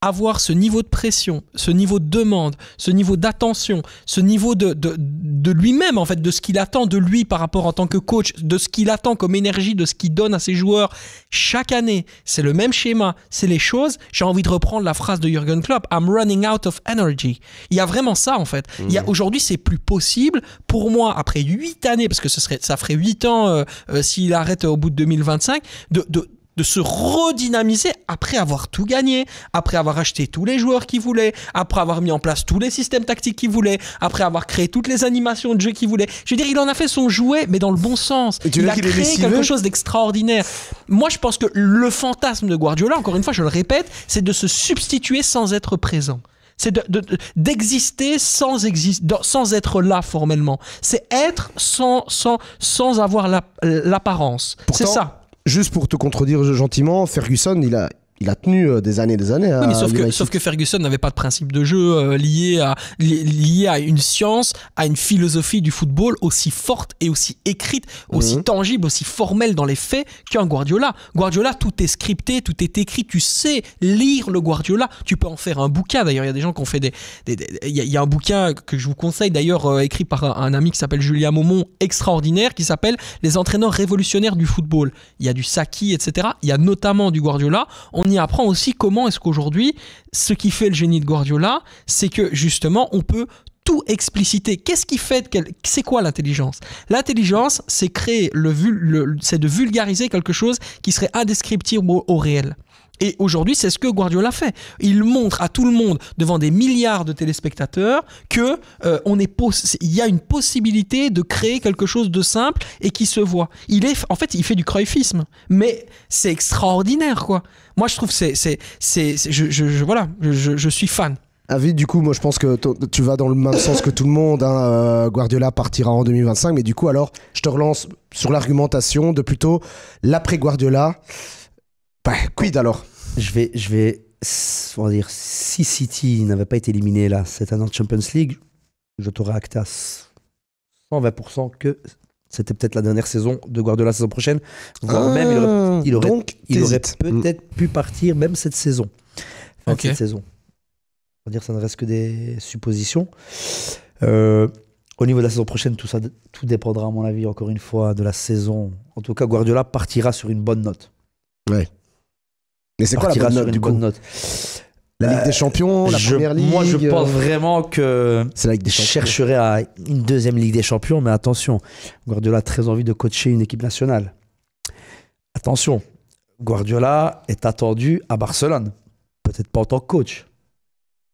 Avoir ce niveau de pression, ce niveau de demande, ce niveau d'attention, ce niveau de lui-même, en fait, de ce qu'il attend de lui par rapport en tant que coach, de ce qu'il attend comme énergie, de ce qu'il donne à ses joueurs chaque année. C'est le même schéma, c'est les choses. J'ai envie de reprendre la phrase de Jürgen Klopp, I'm running out of energy. Il y a vraiment ça, en fait. Aujourd'hui, c'est plus possible pour moi, après 8 années, parce que ça ferait 8 ans s'il arrête au bout de 2025, de se redynamiser après avoir tout gagné, après avoir acheté tous les joueurs qu'il voulait, après avoir mis en place tous les systèmes tactiques qu'il voulait, après avoir créé toutes les animations de jeu qu'il voulait. Je veux dire, il en a fait son jouet, mais dans le bon sens. Il a créé quelque chose d'extraordinaire. Moi, je pense que le fantasme de Guardiola, encore une fois, je le répète, c'est de se substituer sans être présent. C'est d'exister sans être là formellement. C'est être sans avoir l'apparence. Pourtant, c'est ça. Juste pour te contredire gentiment, Ferguson, il a tenu des années à oui, mais sauf que Ferguson n'avait pas de principe de jeu lié à une science, à une philosophie du football aussi forte et aussi écrite, aussi tangible, aussi formelle dans les faits qu'un Guardiola. Guardiola, tout est scripté, tout est écrit. Tu sais lire le Guardiola. Tu peux en faire un bouquin. D'ailleurs, il y a des gens qui ont fait il y a un bouquin que je vous conseille, d'ailleurs, écrit par un ami qui s'appelle Julien Maumont, extraordinaire, qui s'appelle Les entraîneurs révolutionnaires du football. Il y a du Saki, etc. Il y a notamment du Guardiola. On y apprend aussi comment est-ce qu'aujourd'hui, ce qui fait le génie de Guardiola, c'est que justement, on peut tout expliciter. Qu'est-ce qui fait c'est quoi l'intelligence? L'intelligence, c'est créer c'est de vulgariser quelque chose qui serait indescriptible au réel. Et aujourd'hui, c'est ce que Guardiola fait. Il montre à tout le monde, devant des milliards de téléspectateurs, que il y a une possibilité de créer quelque chose de simple et qui se voit. En fait, il fait du cruyffisme, mais c'est extraordinaire, quoi. Moi, je trouve je suis fan. Avid, du coup, moi je pense que tu vas dans le même sens que tout le monde. Guardiola partira en 2025, mais du coup, alors, je te relance sur l'argumentation de plutôt l'après Guardiola. Quid alors? Je vais, on va dire, si City n'avait pas été éliminé là cette année en Champions League, je t'aurais acté à 120% que c'était peut-être la dernière saison de Guardiola la saison prochaine. Voire même, il aurait peut-être pu partir même cette saison. Cette saison. On va dire que ça ne reste que des suppositions. Au niveau de la saison prochaine, tout dépendra, à mon avis, encore une fois, de la saison. En tout cas, Guardiola partira sur une bonne note. Ouais. Mais c'est quoi la bonne note, du coup? La Ligue des Champions, la Première Ligue? Moi, je pense vraiment que c'est la Ligue des Champions. Je chercherais à une deuxième Ligue des Champions, mais attention, Guardiola a très envie de coacher une équipe nationale. Attention, Guardiola est attendu à Barcelone. Peut-être pas en tant que coach,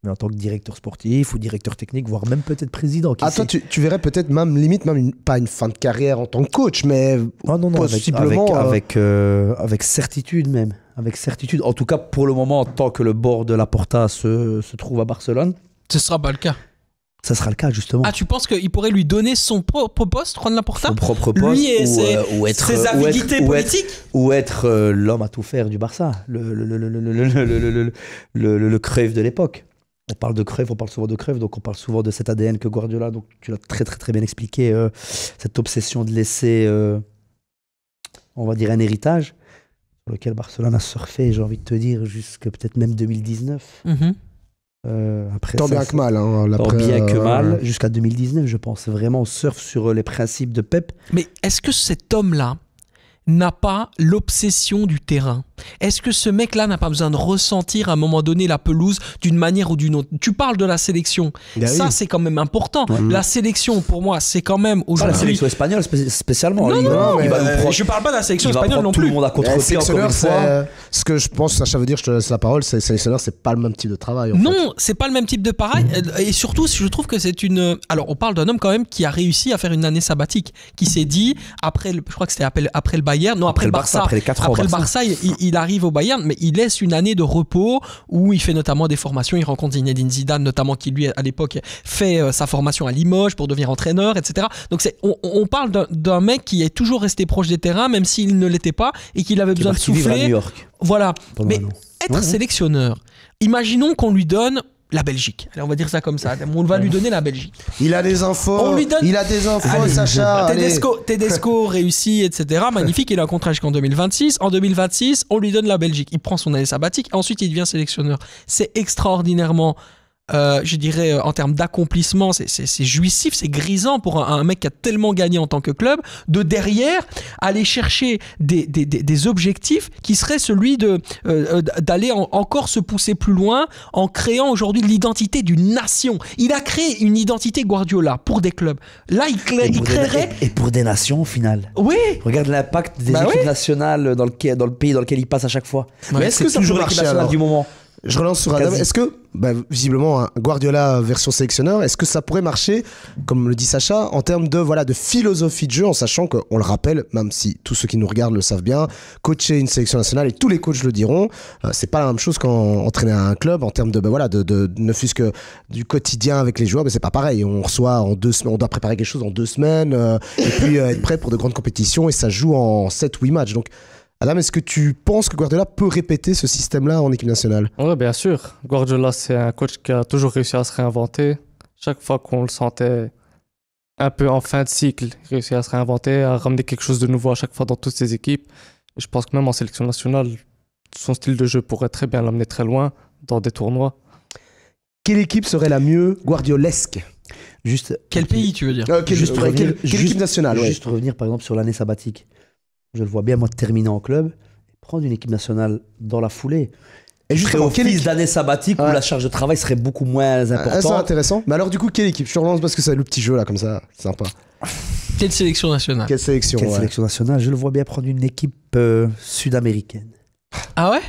mais en tant que directeur sportif ou directeur technique, voire même peut-être président. Toi, tu verrais peut-être même, limite, pas une fin de carrière en tant que coach, mais possiblement... Avec certitude même. Avec certitude. En tout cas, pour le moment, tant que le bord de la Porta se trouve à Barcelone. Ce sera pas le cas. Ça sera le cas, justement. Ah, tu penses qu'il pourrait lui donner son propre poste, Juan Laporta? Son propre poste. Lui et ses avidités politiques? Ou être l'homme à tout faire du Barça. Le Cruyff de l'époque. On parle de Cruyff, on parle souvent de Cruyff, donc on parle souvent de cet ADN que Guardiola, donc tu l'as très très très bien expliqué, cette obsession de laisser, on va dire, un héritage sur lequel Barcelone a surfé, j'ai envie de te dire, jusqu'à peut-être même 2019. Après tant bien que mal. Tant bien que mal, jusqu'à 2019, je pense. Vraiment, on surfe sur les principes de Pep. Mais est-ce que cet homme-là n'a pas l'obsession du terrain? Est-ce que ce mec-là n'a pas besoin de ressentir à un moment donné la pelouse d'une manière ou d'une autre? Tu parles de la sélection. Ça, c'est quand même important. La sélection, pour moi, c'est quand même aujourd'hui... la sélection espagnole, spécialement. Non, je parle pas de la sélection espagnole non plus. Tout le monde à contre-pied, encore une fois. Ce que je pense, Sacha veut dire, je te laisse la parole, sélectionneur, c'est pas le même type de travail. Non, c'est pas le même type de travail. Et surtout, je trouve que c'est une... Alors, on parle d'un homme quand même qui a réussi à faire une année sabbatique, qui s'est dit, je crois que c'était après le Bayern, non, après le Barça. Après les 4 ans après le Barça, il arrive au Bayern, mais il laisse une année de repos où il fait notamment des formations. Il rencontre Zinedine Zidane, notamment, qui lui, à l'époque, fait sa formation à Limoges pour devenir entraîneur, etc. Donc, on parle d'un mec qui est toujours resté proche des terrains, même s'il ne l'était pas, et qu'il avait besoin de souffler. À New York. Voilà. Mais être sélectionneur, imaginons qu'on lui donne la Belgique. Allez, on va dire ça comme ça. On va lui donner la Belgique. Il a des infos. Sacha. Tedesco réussit, etc. Magnifique. Il a un contrat jusqu'en 2026. En 2026, on lui donne la Belgique. Il prend son année sabbatique. Ensuite, il devient sélectionneur. C'est extraordinairement... je dirais en termes d'accomplissement, c'est jouissif, c'est grisant pour un mec qui a tellement gagné en tant que club, de derrière aller chercher des objectifs qui seraient celui d'aller encore se pousser plus loin en créant aujourd'hui l'identité d'une nation. Il a créé une identité Guardiola pour des clubs. Là, il créerait... Et pour des nations au final. Oui. Regarde l'impact des équipes nationales dans le pays dans lequel il passe à chaque fois. Mais est-ce que ça toujours peut l'équipe marcher nationale du moment? Je relance sur Adam. Est-ce que, visiblement, Guardiola version sélectionneur, est-ce que ça pourrait marcher, comme le dit Sacha, en termes de philosophie de jeu, en sachant qu'on le rappelle, même si tous ceux qui nous regardent le savent bien, coacher une sélection nationale, et tous les coachs le diront, c'est pas la même chose qu'entraîner un club en termes de ne fût-ce que du quotidien avec les joueurs, mais c'est pas pareil. On reçoit en 2 semaines, on doit préparer quelque chose en 2 semaines, et puis être prêt pour de grandes compétitions, et ça se joue en 7-8 matchs. Donc, Adam, est-ce que tu penses que Guardiola peut répéter ce système-là en équipe nationale? Oui, bien sûr. Guardiola, c'est un coach qui a toujours réussi à se réinventer. Chaque fois qu'on le sentait un peu en fin de cycle, il réussit à se réinventer, à ramener quelque chose de nouveau à chaque fois dans toutes ses équipes. Et je pense que même en sélection nationale, son style de jeu pourrait très bien l'amener très loin dans des tournois. Quelle équipe serait la mieux guardiolesque? Quel pays, tu veux dire? Quelle équipe nationale? Juste revenir, par exemple, sur l'année sabbatique. Je le vois bien, moi, terminer en club et prendre une équipe nationale dans la foulée. Et Je ferais justement, quelle office équipe d'année sabbatique où Ouais. la charge de travail serait beaucoup moins C'est importante. intéressant. Mais alors, du coup, quelle équipe? Je te relance parce que c'est le petit jeu là, comme ça. C'est sympa. Quelle sélection nationale? Quelle sélection? Quelle ouais. sélection nationale? Je le vois bien prendre une équipe sud-américaine. Ah ouais?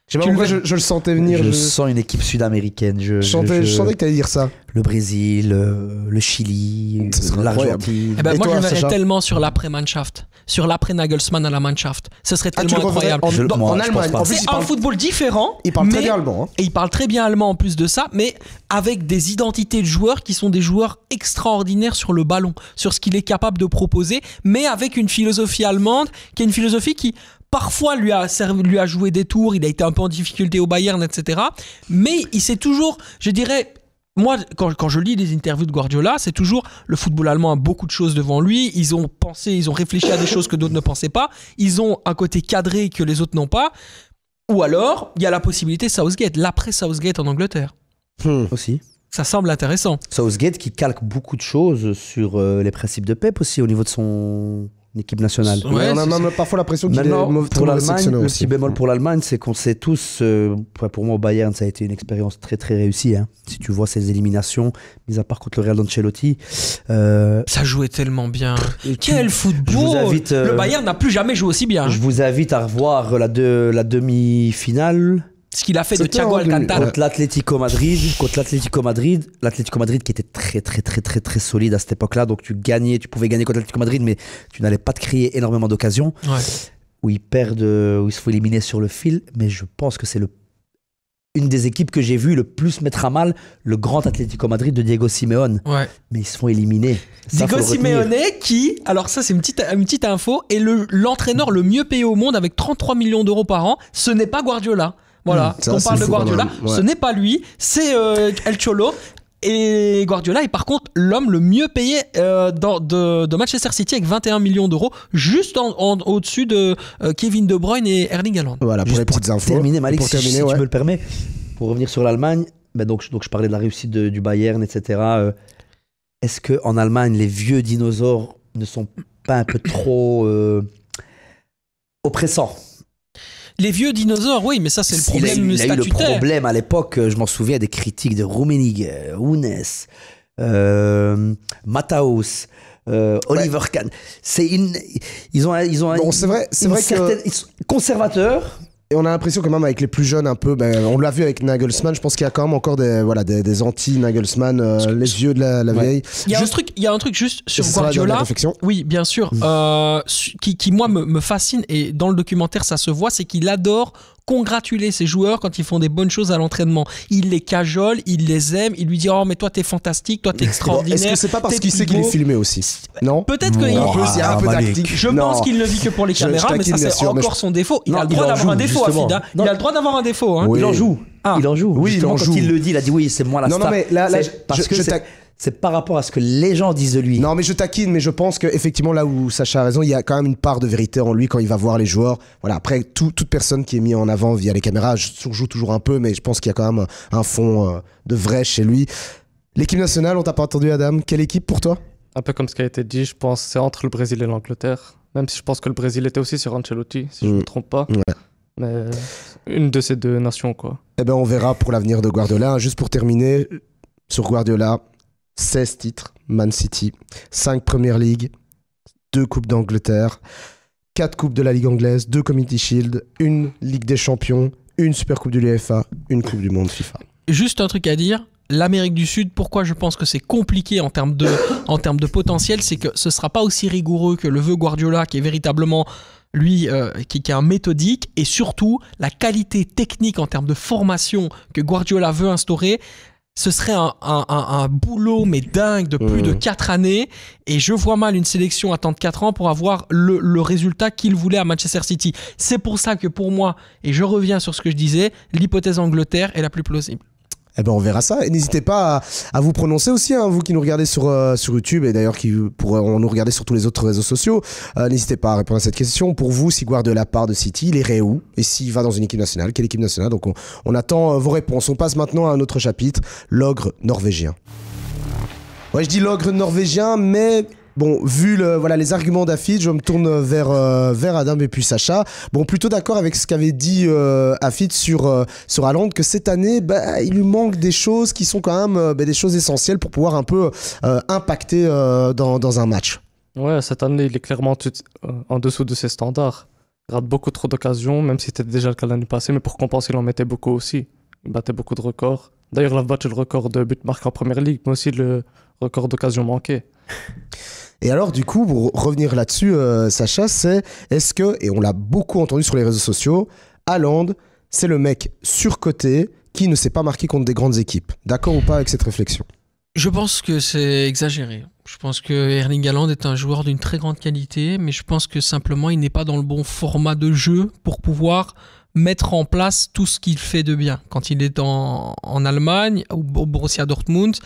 Je sais pas Tu pourquoi le je le sentais venir. Je Je sens une équipe sud-américaine. je sentais que t'allais dire ça. Le Brésil, le Chili, Ce serait incroyable. l'Argentine. Eh ben, Et moi, toi, je verrais Sacha tellement sur l'après-Mannschaft, sur l'après-Nagelsmann à la Mannschaft. Ce serait Ah, tu tellement le reverrais incroyable. en Moi, je Allemagne. pense pas. En plus, C'est il un parle, football différent. il parle très mais- bien allemand. Hein. Et il parle très bien allemand en plus de ça, mais avec des identités de joueurs qui sont des joueurs extraordinaires sur le ballon, sur ce qu'il est capable de proposer, mais avec une philosophie allemande qui est une philosophie qui parfois lui a joué des tours, il a été un peu en difficulté au Bayern, etc. Mais il s'est toujours, je dirais, moi, quand je lis les interviews de Guardiola, c'est toujours le football allemand a beaucoup de choses devant lui. Ils ont réfléchi à des choses que d'autres ne pensaient pas. Ils ont un côté cadré que les autres n'ont pas. Ou alors, il y a la possibilité Southgate, l'après Southgate en Angleterre. Aussi. Ça semble intéressant. Southgate qui calque beaucoup de choses sur les principes de Pep aussi au niveau de son équipe nationale. Ouais, Mais on a c'est- même parfois l'impression qu'il est Maintenant, très pour mauvais l'Allemagne, sélectionneur le aussi. petit bémol pour l'Allemagne, c'est qu'on sait tous, pour moi au Bayern, ça a été une expérience très très réussie. Hein. Si tu vois ces éliminations, mis à part contre le Real d'Ancelotti, Ça jouait tellement bien. Quel football! je vous invite, Le Bayern n'a plus jamais joué aussi bien. hein. je vous invite à revoir la demi-finale Ce qu'il a fait de C'était Thiago en demi- Alcantara. contre l'Atlético Madrid. L'Atlético Madrid qui était très très très très très solide à cette époque-là. Donc tu pouvais gagner contre l'Atlético Madrid, mais tu n'allais pas te créer énormément d'occasions. Ouais. Où ils perdent, où ils se font éliminer sur le fil. Mais je pense que c'est une des équipes que j'ai vu le plus mettre à mal le grand Atlético Madrid de Diego Simeone. Ouais. Mais ils se font éliminer. Ça, Diego faut le retenir. Simeone qui, alors ça c'est une petite info, est l'entraîneur le mieux payé au monde avec 33 millions d'euros par an. Ce n'est pas Guardiola. Voilà, Ça, on c'est parle de fou, Guardiola, quand même. Ouais. ce n'est pas lui, c'est El Cholo. Et Guardiola est par contre l'homme le mieux payé de Manchester City avec 21 millions d'euros, juste au-dessus de Kevin De Bruyne et Erling Haaland. Voilà, pour Juste les petites infos. Terminer, Malik, Pour terminer, si ouais. tu me le permets, pour revenir sur l'Allemagne, donc je parlais de la réussite du Bayern, etc. Est-ce qu'en Allemagne, les vieux dinosaures ne sont pas un peu trop oppressants? Les vieux dinosaures, oui, mais ça c'est le Il a problème eu le statutaire. problème à l'époque, je m'en souviens des critiques de Rummenigge, Hunes, Matthaus, Oliver Kahn. Ils ont Bon, c'est vrai que. ils sont conservateurs. Et on a l'impression quand même avec les plus jeunes un peu, on l'a vu avec Nagelsmann, je pense qu'il y a quand même encore des anti-Nagelsmann, les vieux de la Ouais. vieille. Il y a un truc juste sur Ce sera la dernière Guardiola. réflexion. Oui, bien sûr. Qui moi me fascine et dans le documentaire ça se voit, c'est qu'il adore congratuler ses joueurs quand ils font des bonnes choses à l'entraînement. Il les cajole, il les aime, il lui dit oh mais toi t'es fantastique, toi t'es Bon, extraordinaire. est-ce que c'est pas parce t'es qu'il plus sait qu'il est beau. filmé aussi? Non? Peut-être qu'il Il y a un peu Malik. d'acting. Je Non. pense qu'il ne vit que pour les Je caméras, mais taquine, ça bien c'est sûr, mais encore son défaut. Il Non, a le il droit en d'avoir un joue, défaut, justement. Afid. Non. Il a le droit d'avoir un défaut. Hein. Oui. Il en joue. Ah. Il en joue. Oui, il Justement, en quand joue. il le dit, il a dit oui, c'est moi la Non, star. non, mais là, Parce je que c'est par rapport à ce que les gens disent de lui. Non, mais je taquine, mais je pense qu'effectivement, là où Sacha a raison, il y a quand même une part de vérité en lui quand il va voir les joueurs. Voilà, après, toute personne qui est mise en avant via les caméras, je surjoue toujours un peu, mais je pense qu'il y a quand même un fond de vrai chez lui. L'équipe nationale, on t'a pas entendu, Adam. Quelle équipe pour toi? Un peu comme ce qui a été dit, je pense c'est entre le Brésil et l'Angleterre. Même si je pense que le Brésil était aussi sur Ancelotti, si je ne me trompe pas. Ouais. Mais une de ces deux nations, quoi. Eh ben, on verra pour l'avenir de Guardiola. Juste pour terminer, sur Guardiola, 16 titres, Man City, 5 Premier League, 2 Coupes d'Angleterre, 4 Coupes de la Ligue anglaise, 2 Community Shield, 1 Ligue des Champions, 1 Super Coupe de l'UEFA, 1 Coupe du Monde FIFA. Juste un truc à dire. L'Amérique du Sud, pourquoi je pense que c'est compliqué en termes de potentiel, c'est que ce sera pas aussi rigoureux que le veut Guardiola, qui est véritablement lui, qui est un méthodique, et surtout la qualité technique en termes de formation que Guardiola veut instaurer. Ce serait un boulot mais dingue de plus de 4 années, et je vois mal une sélection attendre 4 ans pour avoir le résultat qu'il voulait à Manchester City. C'est pour ça que pour moi, et je reviens sur ce que je disais, l'hypothèse Angleterre est la plus plausible. Eh ben on verra ça. Et n'hésitez pas à vous prononcer aussi, hein, vous qui nous regardez sur YouTube et d'ailleurs qui pourront nous regarder sur tous les autres réseaux sociaux. N'hésitez pas à répondre à cette question. Pour vous, si Guardiola part de City, il irait où? Et s'il va dans une équipe nationale, quelle équipe nationale? Donc on attend vos réponses. On passe maintenant à un autre chapitre, l'ogre norvégien. Ouais, je dis l'ogre norvégien, mais Bon, vu les arguments d'Afid, je me tourne vers Adam et puis Sacha. Bon, plutôt d'accord avec ce qu'avait dit Afid sur Haaland, que cette année, il lui manque des choses qui sont quand même des choses essentielles pour pouvoir un peu impacter dans un match. Ouais, cette année, il est clairement en dessous de ses standards. Il rate beaucoup trop d'occasions, même si c'était déjà le cas l'année passée, mais pour compenser, il en mettait beaucoup aussi. Il battait beaucoup de records. D'ailleurs, il a battu le record de buts marqués en première ligue, mais aussi le record d'occasions manquées. Et alors, du coup, pour revenir là-dessus, Sacha, est-ce que, et on l'a beaucoup entendu sur les réseaux sociaux, Haaland, c'est le mec surcoté qui ne s'est pas marqué contre des grandes équipes. D'accord ou pas avec cette réflexion? Je pense que c'est exagéré. Je pense que Erling Haaland est un joueur d'une très grande qualité, mais je pense que simplement, il n'est pas dans le bon format de jeu pour pouvoir mettre en place tout ce qu'il fait de bien. Quand il est en Allemagne, au Borussia Dortmund,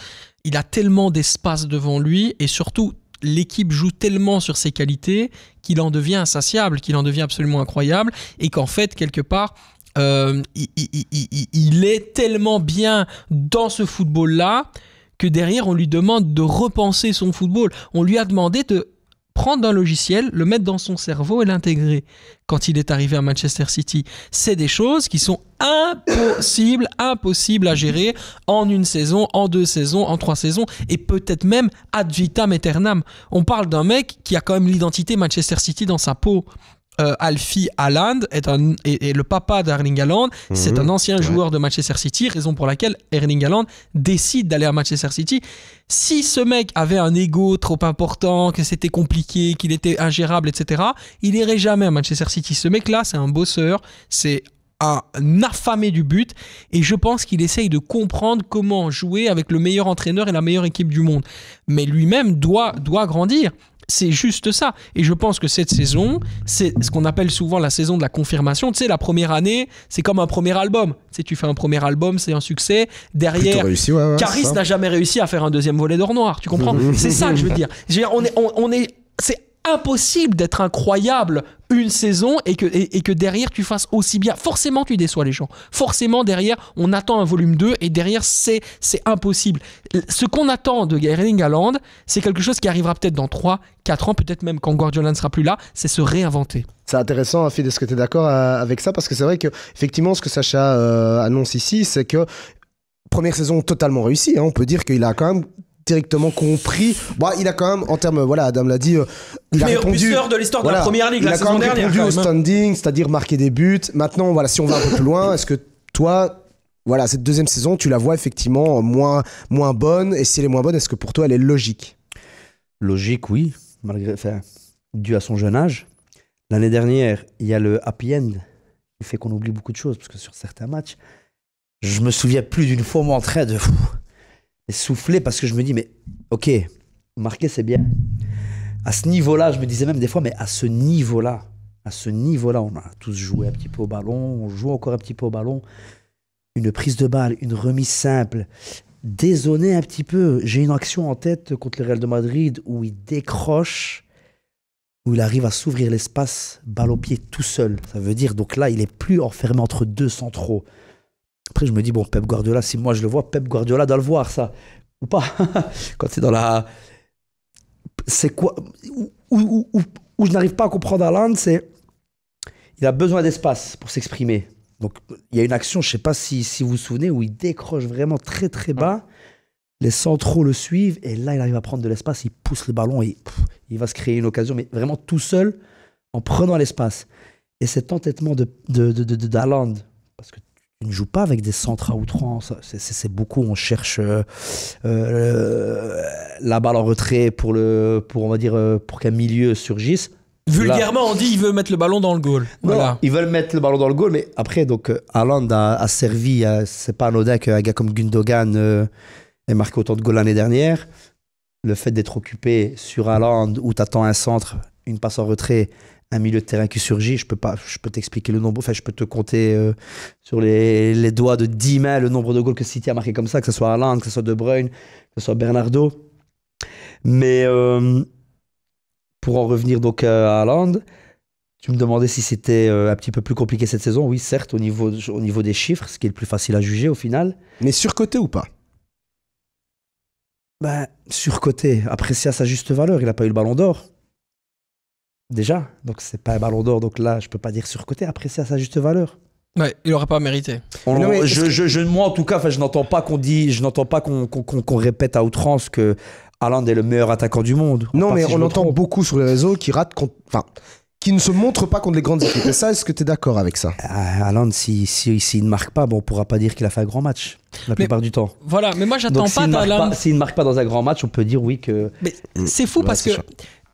il a tellement d'espace devant lui et surtout, l'équipe joue tellement sur ses qualités qu'il en devient insatiable, qu'il en devient absolument incroyable et qu'en fait, quelque part, il est tellement bien dans ce football-là que derrière, on lui demande de repenser son football. On lui a demandé de prendre un logiciel, le mettre dans son cerveau et l'intégrer quand il est arrivé à Manchester City. C'est des choses qui sont impossibles à gérer en une saison, en 2 saisons, en 3 saisons et peut-être même ad vitam aeternam. On parle d'un mec qui a quand même l'identité Manchester City dans sa peau. Alfie Haaland est le papa d'Erling Haaland. C'est un ancien joueur de Manchester City, raison pour laquelle Erling Haaland décide d'aller à Manchester City. Si ce mec avait un ego trop important, que c'était compliqué, qu'il était ingérable, etc., il n'irait jamais à Manchester City. Ce mec-là, c'est un bosseur, c'est un affamé du but et je pense qu'il essaye de comprendre comment jouer avec le meilleur entraîneur et la meilleure équipe du monde. Mais lui-même doit grandir. C'est juste ça. Et je pense que cette saison, c'est ce qu'on appelle souvent la saison de la confirmation. Tu sais, la première année, c'est comme un premier album. Tu sais, tu fais un premier album, c'est un succès. Derrière, réussi, Caris n'a jamais réussi à faire un deuxième volet d'or noir. Tu comprends? C'est ça que je veux dire. C'est impossible d'être incroyable une saison et que derrière tu fasses aussi bien. Forcément tu déçois les gens. Forcément derrière on attend un volume 2 et derrière c'est impossible. Ce qu'on attend de Erling Haaland, c'est quelque chose qui arrivera peut-être dans 3-4 ans, peut-être même quand Guardiola ne sera plus là, c'est se réinventer. C'est intéressant, Afid, est-ce que tu es d'accord avec ça? Parce que c'est vrai que effectivement ce que Sacha annonce ici, c'est que première saison totalement réussie, on peut dire qu'il a quand même directement compris. Il a quand même, en termes, Adam l'a dit, il a répondu. Buteur de l'histoire de la première ligue la saison dernière. Il a quand même répondu au standing, c'est-à-dire marquer des buts. Maintenant, si on va un peu plus loin, est-ce que toi, cette deuxième saison, tu la vois effectivement moins bonne? Et si elle est moins bonne, est-ce que pour toi, elle est logique? Logique, oui, dû à son jeune âge. L'année dernière, il y a le happy end qui fait qu'on oublie beaucoup de choses, parce que sur certains matchs, je me souviens plus d'une fois moi en train de souffler parce que je me dis, mais ok, marquer c'est bien. À ce niveau-là, je me disais même des fois, mais à ce niveau-là, on a tous joué un petit peu au ballon, on joue encore un petit peu au ballon. Une prise de balle, une remise simple, dézonner un petit peu. J'ai une action en tête contre le Real de Madrid où il décroche, où il arrive à s'ouvrir l'espace, balle au pied tout seul. Ça veut dire, donc là, il est plus enfermé entre deux centraux. Après, je me dis, bon, Pep Guardiola, si moi je le vois, Pep Guardiola doit le voir, ça. Ou pas. Quand c'est dans la... C'est quoi... Où je n'arrive pas à comprendre Haaland, c'est... Il a besoin d'espace pour s'exprimer. Donc, il y a une action, je ne sais pas si vous vous souvenez, où il décroche vraiment très, très bas. Les centraux le suivent. Et là, il arrive à prendre de l'espace. Il pousse le ballon et il va se créer une occasion, mais vraiment tout seul, en prenant l'espace. Et cet entêtement d'Haaland, parce que il ne joue pas avec des centres à outrance. C'est beaucoup. On cherche la balle en retrait pour qu'un milieu surgisse. Vulgairement, on dit il veut mettre le ballon dans le goal. Voilà. Ils veulent mettre le ballon dans le goal, mais après, donc, Haaland a servi. C'est pas anodin qu'un gars comme Gundogan ait marqué autant de goals l'année dernière. Le fait d'être occupé sur Haaland, où tu attends un centre, une passe en retrait, un milieu de terrain qui surgit, je peux t'expliquer le nombre, enfin je peux te compter sur les doigts de 10 mains le nombre de goals que City a marqué comme ça, que ce soit Haaland, que ce soit De Bruyne, que ce soit Bernardo. Mais pour en revenir donc à Haaland, tu me demandais si c'était un petit peu plus compliqué cette saison. Oui, certes, au niveau des chiffres, ce qui est le plus facile à juger au final. Mais surcoté ou pas? Surcoté, apprécié à sa juste valeur. Il n'a pas eu le ballon d'or. Déjà. Donc, c'est pas un ballon d'or. Donc là, je peux pas dire surcoté, apprécié à sa juste valeur. Ouais, il aurait pas mérité. Moi, en tout cas, je n'entends pas qu'on répète à outrance que Haaland est le meilleur attaquant du monde. Non, mais on entend beaucoup sur les réseaux qui ratent qui ne se montrent pas contre les grandes équipes. Et ça, est-ce que tu es d'accord avec ça? Haaland, s'il ne marque pas, on pourra pas dire qu'il a fait un grand match la plupart du temps. Voilà, mais moi j'attends Donc, pas d'Haaland. S'il ne marque pas dans un grand match, on peut dire oui que... Mais c'est fou parce que...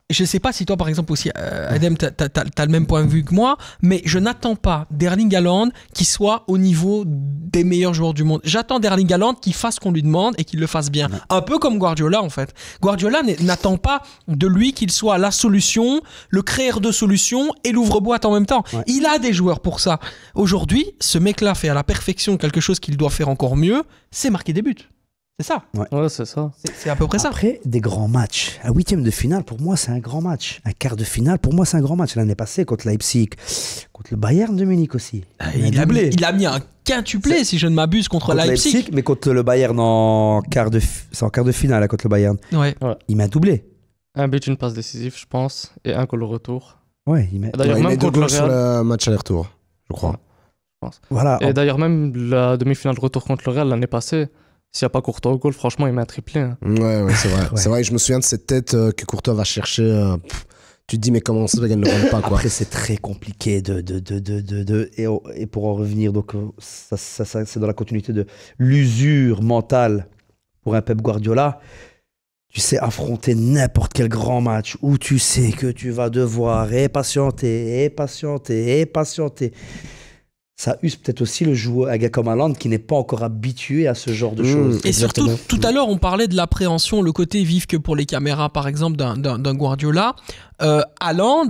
Je sais pas si toi, par exemple, aussi, Adem, t'as le même point de vue que moi, mais je n'attends pas d'Erling Haaland qui soit au niveau des meilleurs joueurs du monde. J'attends d'Erling Haaland qu'il fasse ce qu'on lui demande et qu'il le fasse bien. Un peu comme Guardiola, en fait. Guardiola n'attend pas de lui qu'il soit la solution, le créateur de solutions et l'ouvre-boîte en même temps. Ouais. Il a des joueurs pour ça. Aujourd'hui, ce mec-là fait à la perfection quelque chose qu'il doit faire encore mieux, c'est marquer des buts. C'est ça. Ouais, c'est ça. C'est à peu près ça. Après, des grands matchs. Un 8e de finale, pour moi, c'est un grand match. Un quart de finale, pour moi, c'est un grand match. L'année passée, contre Leipzig, contre le Bayern de Munich aussi. Il a mis un quintuplé, si je ne m'abuse, contre Leipzig. Mais contre le Bayern en quart de finale, contre le Bayern. Ouais. Il met un doublé. Un but, une passe décisive, je pense, et un goal au retour. Ouais, il met. D'ailleurs, il met 2 goals sur le match aller-retour, je crois. Ouais, je pense. Voilà. Et d'ailleurs, même la demi-finale de retour contre le Real l'année passée, s'il n'y a pas Courtois au goal, franchement, il met un triplé. Hein. Ouais, c'est vrai. C'est vrai que je me souviens de cette tête que Courtois va chercher. Tu te dis, mais comment ça, il ne le rend pas, quoi. Après, c'est très compliqué et pour en revenir, donc, ça, c'est dans la continuité de l'usure mentale pour un Pep Guardiola. Tu sais affronter n'importe quel grand match où tu sais que tu vas devoir patienter. Ça use peut-être aussi le joueur, un gars comme Haaland qui n'est pas encore habitué à ce genre de choses. Et surtout, tout à l'heure, on parlait de l'appréhension, le côté vif que pour les caméras, par exemple, d'un Guardiola. Haaland,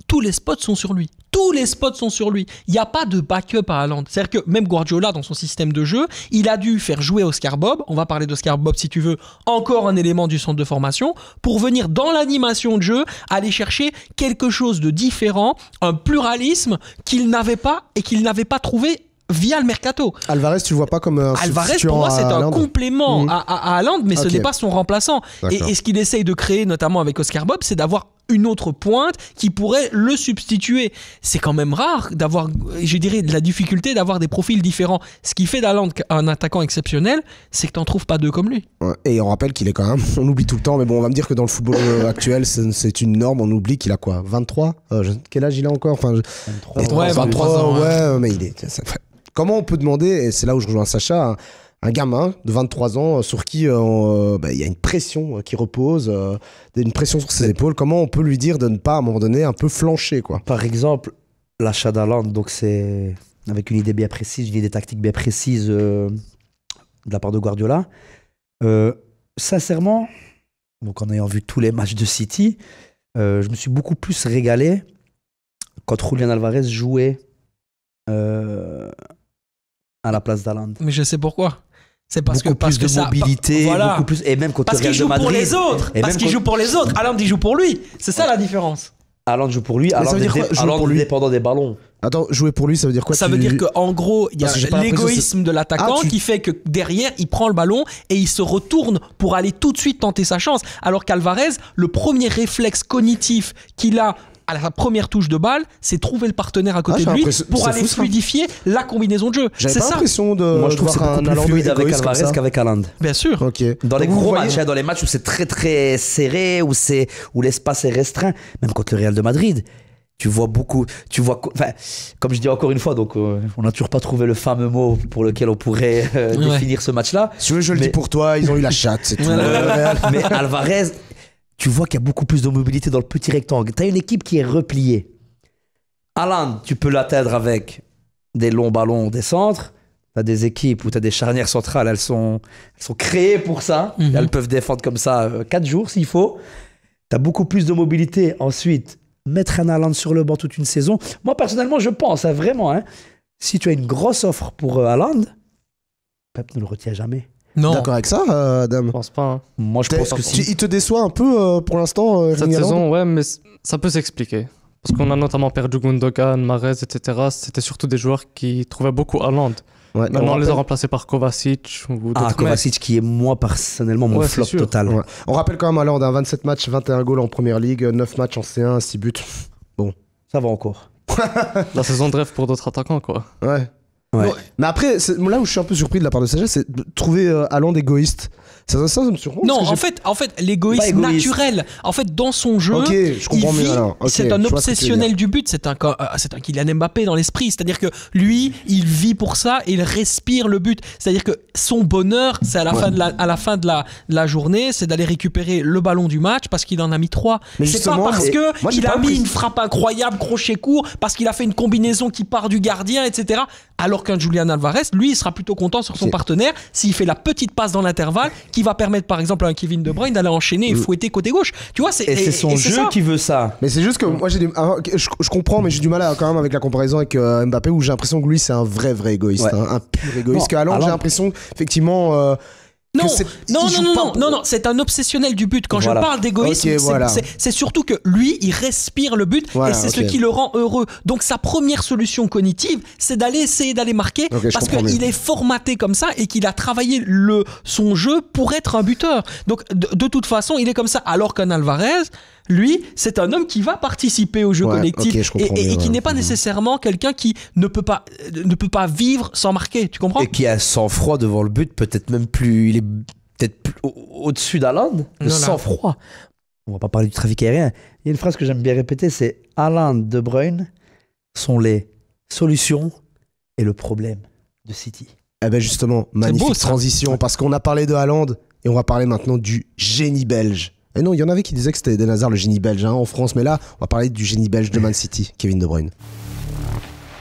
tous les spots sont sur lui. Tous les spots sont sur lui. Il n'y a pas de backup à Haaland. C'est-à-dire que même Guardiola, dans son système de jeu, il a dû faire jouer Oscar Bob. On va parler d'Oscar Bob si tu veux. Encore un élément du centre de formation pour venir dans l'animation de jeu, aller chercher quelque chose de différent, un pluralisme qu'il n'avait pas et qu'il n'avait pas trouvé via le mercato. Alvarez, tu le vois pas comme un Alvarez, pour moi, c'est un complément à Haaland, mais ce n'est pas son remplaçant. Et ce qu'il essaye de créer, notamment avec Oscar Bob, c'est d'avoir une autre pointe qui pourrait le substituer. C'est quand même rare d'avoir, je dirais, de la difficulté d'avoir des profils différents. Ce qui fait d'Haaland un attaquant exceptionnel, c'est que tu n'en trouves pas deux comme lui. Ouais, et on rappelle qu'il est quand même, on oublie tout le temps, mais bon, on va me dire que dans le football actuel, c'est une norme, on oublie qu'il a quoi, 23 quel âge il a encore, 23 ans. Ouais, mais il est... Comment on peut demander, et c'est là où je rejoins Sacha, un gamin de 23 ans sur qui il y a une pression qui repose, une pression sur ses épaules, comment on peut lui dire de ne pas, à un moment donné, un peu flancher, quoi. Par exemple, l'achat d'Haaland, donc c'est avec une idée bien précise, une idée tactique bien précise de la part de Guardiola. Sincèrement, donc en ayant vu tous les matchs de City, je me suis beaucoup plus régalé quand Julián Alvarez jouait à la place d'Haaland. Mais je sais pourquoi. C'est parce beaucoup que plus de mobilité, voilà. beaucoup plus, et même contre le Real de Madrid. Parce qu'il joue pour les autres. Parce qu'il joue pour les autres. Haaland il joue pour lui. C'est ça la différence. Haaland joue pour lui. Haaland est dépendant des ballons. Attends, jouer pour lui, ça veut dire quoi? Ça veut dire qu'en gros, il y a l'égoïsme de l'attaquant qui fait que derrière, il prend le ballon et il se retourne pour aller tout de suite tenter sa chance. Alors qu'Alvarez, le premier réflexe cognitif qu'il a à la première touche de balle, c'est trouver le partenaire à côté de lui pour aller fluidifier la combinaison de jeu. J'avais pas l'impression de Moi, je trouve que c'est beaucoup plus fluide avec Alvarez qu'avec Haaland. Bien sûr. Okay. Dans les gros matchs, dans les matchs où c'est très très serré, où l'espace est restreint, même contre le Real de Madrid, tu vois, comme je dis encore une fois, donc on n'a toujours pas trouvé le fameux mot pour lequel on pourrait définir ce match-là. Si tu veux, je le dis pour toi, ils ont eu la chatte, c'est tout. Mais Alvarez, tu vois qu'il y a beaucoup plus de mobilité dans le petit rectangle. Tu as une équipe qui est repliée. Haaland, tu peux l'atteindre avec des longs ballons des centres. Tu as des équipes où tu as des charnières centrales, elles sont créées pour ça. Elles peuvent défendre comme ça 4 jours s'il faut. Tu as beaucoup plus de mobilité. Ensuite, mettre un Haaland sur le banc toute une saison. Moi, personnellement, je pense, vraiment, si tu as une grosse offre pour Haaland, Pep ne le retient jamais. Non. D'accord avec ça, Adam? Je pense pas. Hein. Moi, je pense que il te déçoit un peu pour l'instant, cette saison, ouais, mais ça peut s'expliquer. Parce qu'on a notamment perdu Gundogan, Mahrez, etc. C'était surtout des joueurs qui trouvaient beaucoup Haaland. Ouais, Maintenant, on les a remplacés par Kovacic ou d'autres Kovacic qui est moi personnellement mon flop total. Ouais. On rappelle quand même Haaland, 27 matchs, 21 goals en première ligue, 9 matchs en C1, 6 buts. Bon. Ça va encore. La saison de rêve pour d'autres attaquants, quoi. Ouais. Ouais. Bon, mais après, là où je suis un peu surpris de la part de Sacha, c'est de trouver Haaland égoïste. Ça me surprend. Non, en fait, l'égoïsme naturel. En fait, dans son jeu, ok, je comprends mieux alors. Okay, c'est un obsessionnel du but. C'est un Kylian Mbappé dans l'esprit. C'est-à-dire que lui, il vit pour ça et il respire le but. C'est-à-dire que son bonheur, c'est à la fin de la journée, c'est d'aller récupérer le ballon du match parce qu'il en a mis 3. C'est pas parce qu'il a mis une frappe incroyable, crochet court, parce qu'il a fait une combinaison qui part du gardien, etc. Alors qu'un Julian Alvarez, lui, il sera plutôt content sur son partenaire s'il fait la petite passe dans l'intervalle qui va permettre par exemple à un Kevin De Bruyne d'aller enchaîner et fouetter côté gauche. Tu vois, c'est son jeu qui veut ça. Mais c'est juste que moi je comprends, mais j'ai du mal quand même avec la comparaison avec Mbappé, où j'ai l'impression que lui c'est un vrai égoïste, un pur égoïste. Que Haaland, j'ai l'impression effectivement non, c'est un obsessionnel du but. Quand je parle d'égoïsme, c'est surtout que lui, il respire le but et c'est ce qui le rend heureux. Donc sa première solution cognitive, c'est essayer d'aller marquer parce qu'il est formaté comme ça et qu'il a travaillé son jeu pour être un buteur. Donc de toute façon, il est comme ça. Alors qu'un Alvarez, lui, c'est un homme qui va participer au jeu collectif et qui n'est pas nécessairement quelqu'un qui ne peut pas vivre sans marquer. Tu comprends ? Et qui a sang-froid devant le but, peut-être même plus. Il est peut-être plus au-dessus d'Haaland. Le sang-froid. On va pas parler du trafic aérien. Il y a une phrase que j'aime bien répéter, c'est Haaland, De Bruyne sont les solutions et le problème de City. Eh ben justement, magnifique transition, parce qu'on a parlé de Haaland et on va parler maintenant du génie belge. Et non, il y en avait qui disaient que c'était Eden Hazard le génie belge en France, mais là, on va parler du génie belge de Man City, Kevin De Bruyne.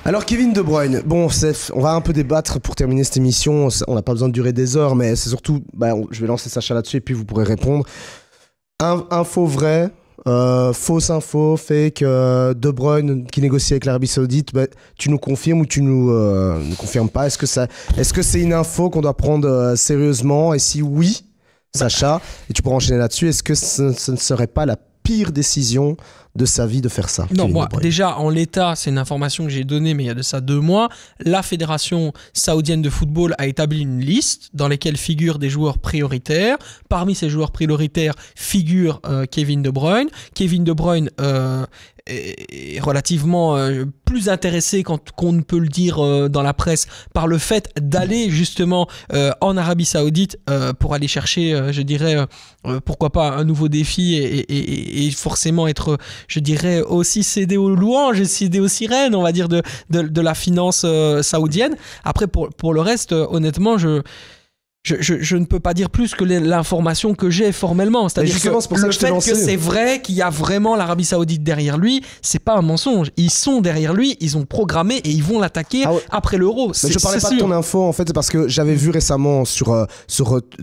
Alors Kevin De Bruyne, bon, on va un peu débattre pour terminer cette émission, on n'a pas besoin de durer des heures, mais c'est surtout, je vais lancer Sacha là-dessus et puis vous pourrez répondre. Info vrai, fausse info, fake, De Bruyne qui négocie avec l'Arabie Saoudite, tu nous confirmes ou tu nous confirmes pas ? Est-ce que c'est une info qu'on doit prendre sérieusement ? Et si oui, Sacha, et tu pourras enchaîner là-dessus, est-ce que ce ne serait pas la pire décision de sa vie de faire ça ? Non, moi, déjà, en l'état, c'est une information que j'ai donnée, mais il y a de ça 2 mois, la Fédération saoudienne de football a établi une liste dans laquelle figurent des joueurs prioritaires. Parmi ces joueurs prioritaires figure Kevin De Bruyne. Kevin De Bruyne est relativement plus intéressé qu'on ne peut le dire dans la presse par le fait d'aller justement en Arabie Saoudite pour aller chercher, je dirais, pourquoi pas un nouveau défi et forcément être, je dirais, aussi cédé aux louanges et cédé aux sirènes, on va dire, de la finance saoudienne. Après, pour le reste, honnêtement, je ne peux pas dire plus que l'information que j'ai formellement. C'est-à-dire que le fait que c'est vrai qu'il y a vraiment l'Arabie Saoudite derrière lui, c'est pas un mensonge. Ils sont derrière lui, ils ont programmé et ils vont l'attaquer après l'Euro. Mais je parlais pas de ton info en fait, c'est parce que j'avais vu récemment sur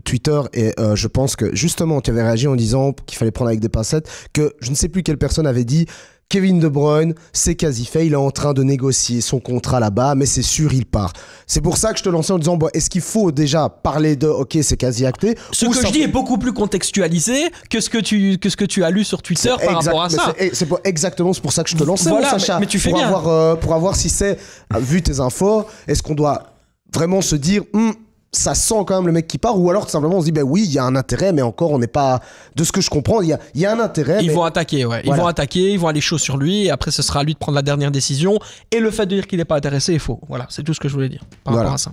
Twitter et je pense que justement tu avais réagi en disant qu'il fallait prendre avec des pincettes, que je ne sais plus quelle personne avait dit Kevin De Bruyne, c'est quasi fait, il est en train de négocier son contrat là-bas, mais c'est sûr, il part. C'est pour ça que je te lançais en disant, est-ce qu'il faut déjà parler de, ok, c'est quasi acté. Ce que je dis est beaucoup plus contextualisé que ce que tu as lu sur Twitter par rapport à ça. C'est exactement pour ça que je te lançais, voilà, Sacha. Mais tu fais bien. Pour avoir si c'est, vu tes infos, est-ce qu'on doit vraiment se dire, ça sent quand même le mec qui part, ou alors tout simplement on se dit oui, il y a un intérêt, mais encore on n'est pas, de ce que je comprends, il y a un intérêt. Ils vont attaquer, ils vont attaquer, ils vont aller chaud sur lui, et après ce sera à lui de prendre la dernière décision, et le fait de dire qu'il n'est pas intéressé est faux. Voilà, c'est tout ce que je voulais dire par rapport à ça.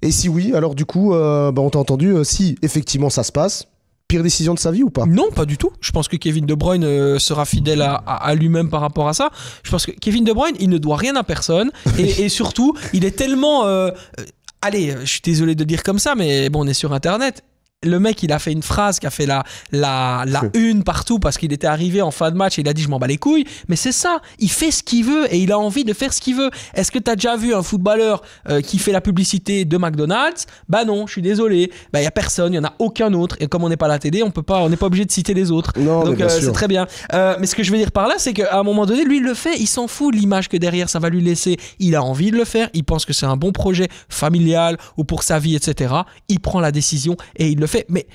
Et si oui, alors du coup, on t'a entendu, si effectivement ça se passe, pire décision de sa vie ou pas ? Non, pas du tout. Je pense que Kevin De Bruyne sera fidèle à lui-même par rapport à ça. Je pense que Kevin De Bruyne, il ne doit rien à personne, et surtout, il est tellement... Allez, je suis désolé de le dire comme ça, mais bon, on est sur Internet. Le mec, il a fait une phrase qui a fait la une partout parce qu'il était arrivé en fin de match et il a dit je m'en bats les couilles. Mais c'est ça, il fait ce qu'il veut et il a envie de faire ce qu'il veut. Est-ce que tu as déjà vu un footballeur qui fait la publicité de McDonald's ? Bah non, je suis désolé. Bah il y a personne, il y en a aucun autre. Et comme on n'est pas à la télé, on n'est pas obligé de citer les autres. Non, donc c'est très bien. Mais ce que je veux dire par là, c'est qu'à un moment donné, lui il le fait, il s'en fout de l'image que derrière ça va lui laisser. Il a envie de le faire, il pense que c'est un bon projet familial ou pour sa vie, etc. Il prend la décision et il le fait. Mais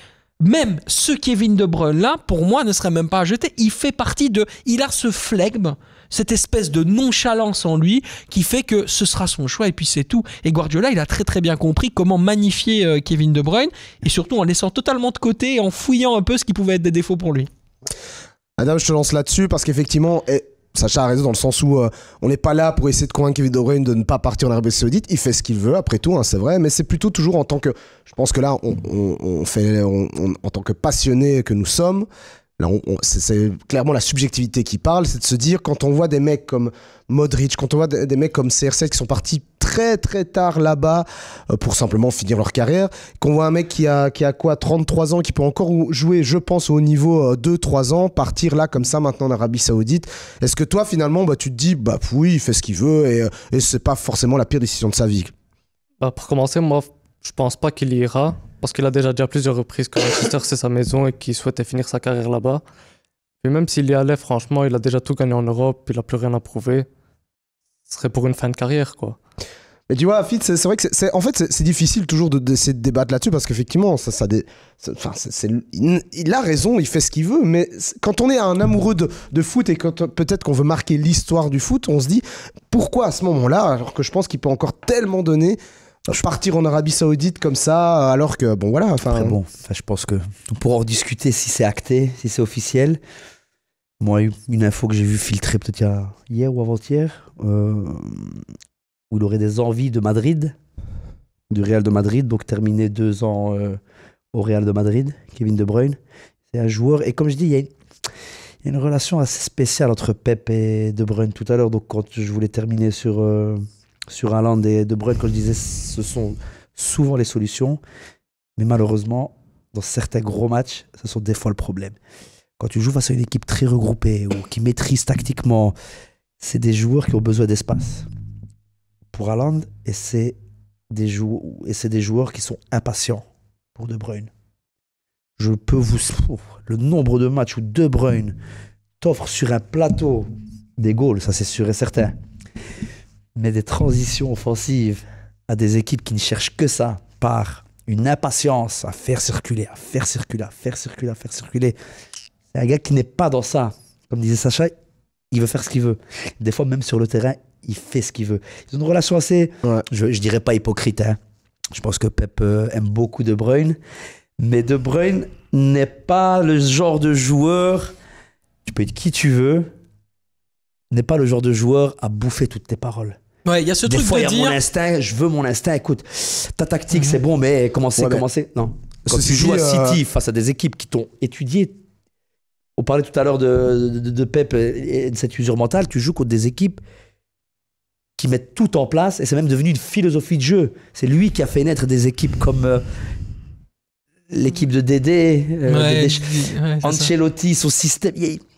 même ce Kevin De Bruyne là, pour moi, ne serait même pas à jeter. Il fait partie il a ce flegme cette espèce de nonchalance en lui qui fait que ce sera son choix et puis c'est tout. Et Guardiola, il a très très bien compris comment magnifier Kevin De Bruyne et surtout en laissant totalement de côté et en fouillant un peu ce qui pouvait être des défauts pour lui. Adam, je te lance là-dessus parce qu'effectivement, Sacha a raison dans le sens où on n'est pas là pour essayer de convaincre Kevin De Bruyne de ne pas partir en Arabie Saoudite. Il fait ce qu'il veut, après tout, c'est vrai, mais c'est plutôt toujours en tant que... Je pense que là, en tant que passionné que nous sommes, là, c'est clairement la subjectivité qui parle, c'est de se dire, quand on voit des mecs comme Modric, quand on voit des mecs comme CR7 qui sont partis très très tard là-bas pour simplement finir leur carrière, qu'on voit un mec qui a quoi, 33 ans, qui peut encore jouer, je pense, au haut niveau 2-3 ans, partir là comme ça maintenant en Arabie Saoudite. Est-ce que toi, finalement, tu te dis, oui, il fait ce qu'il veut et c'est pas forcément la pire décision de sa vie? Pour commencer, moi, je pense pas qu'il y ira. Parce qu'il a déjà dit à plusieurs reprises que Manchester c'est sa maison et qu'il souhaitait finir sa carrière là-bas. Et même s'il y allait, franchement, il a déjà tout gagné en Europe, il n'a plus rien à prouver. Ce serait pour une fin de carrière, quoi. Mais tu vois, Afid, c'est vrai que c'est difficile toujours d'essayer de débattre là-dessus parce qu'effectivement, il a raison, il fait ce qu'il veut, mais quand on est un amoureux de foot et quand peut-être qu'on veut marquer l'histoire du foot, on se dit pourquoi à ce moment-là, alors que je pense qu'il peut encore tellement donner, partir en Arabie Saoudite comme ça, alors que bon voilà. Je pense que on pourra en discuter si c'est acté, si c'est officiel. Moi, une info que j'ai vu filtrer peut-être hier ou avant-hier, où il aurait des envies de Madrid, du Real de Madrid, donc terminer 2 ans au Real de Madrid, Kevin De Bruyne. C'est un joueur, et comme je dis, il y a une relation assez spéciale entre Pep et De Bruyne tout à l'heure. Donc quand je voulais terminer sur Haaland et De Bruyne, quand je disais ce sont souvent les solutions, mais malheureusement, dans certains gros matchs, ce sont des fois le problème. Quand tu joues face à une équipe très regroupée ou qui maîtrise tactiquement, c'est des joueurs qui ont besoin d'espace. Pour Haaland, et c'est des joueurs qui sont impatients pour De Bruyne. Je peux le nombre de matchs où De Bruyne t'offre sur un plateau des goals, ça c'est sûr et certain, mais des transitions offensives à des équipes qui ne cherchent que ça, par une impatience à faire circuler. C'est un gars qui n'est pas dans ça. Comme disait Sacha, il veut faire ce qu'il veut. Des fois, même sur le terrain, il fait ce qu'il veut. Ils ont une relation assez, je dirais pas hypocrite. Je pense que Pep aime beaucoup De Bruyne. Mais De Bruyne n'est pas le genre de joueur, tu peux être qui tu veux, n'est pas le genre de joueur à bouffer toutes tes paroles. Ouais, il y a ce truc de dire... Des fois, il y a mon instinct, je veux mon instinct. Écoute, ta tactique, c'est bon, mais commencer. Non. Quand tu joues à City face à des équipes qui t'ont étudié, on parlait tout à l'heure de Pep et de cette usure mentale, tu joues contre des équipes qui mettent tout en place et c'est même devenu une philosophie de jeu. C'est lui qui a fait naître des équipes comme l'équipe de Dédé, Ancelotti, son système.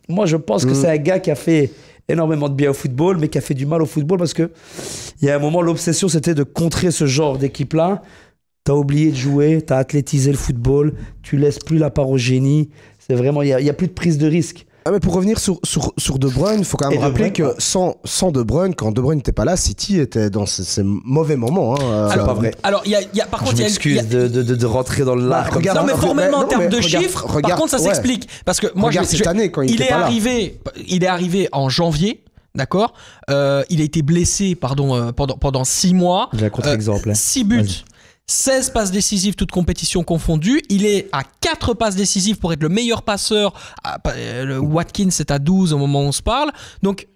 Moi, je pense que c'est un gars qui a fait énormément de bien au football, mais qui a fait du mal au football parce que il y a un moment, l'obsession, c'était de contrer ce genre d'équipe-là. T'as oublié de jouer, t'as athlétisé le football, tu laisses plus la part au génie. C'est vraiment, il y a plus de prise de risque. Mais pour revenir sur De Bruyne, il faut quand même rappeler que sans De Bruyne, quand De Bruyne n'était pas là, City était dans ces mauvais moments. C'est pas vrai. Alors, par contre, je m'excuse de rentrer dans le large. Non, mais formellement, en termes de chiffres, par contre, ça s'explique. Parce que moi, cette année, quand il était pas là. Il est arrivé en janvier. D'accord. Il a été blessé pendant 6 mois. J'ai un contre-exemple. 6 buts. Vas-y. 16 passes décisives, toutes compétitions confondues. Il est à 4 passes décisives pour être le meilleur passeur. Le Watkins est à 12 au moment où on se parle. Donc,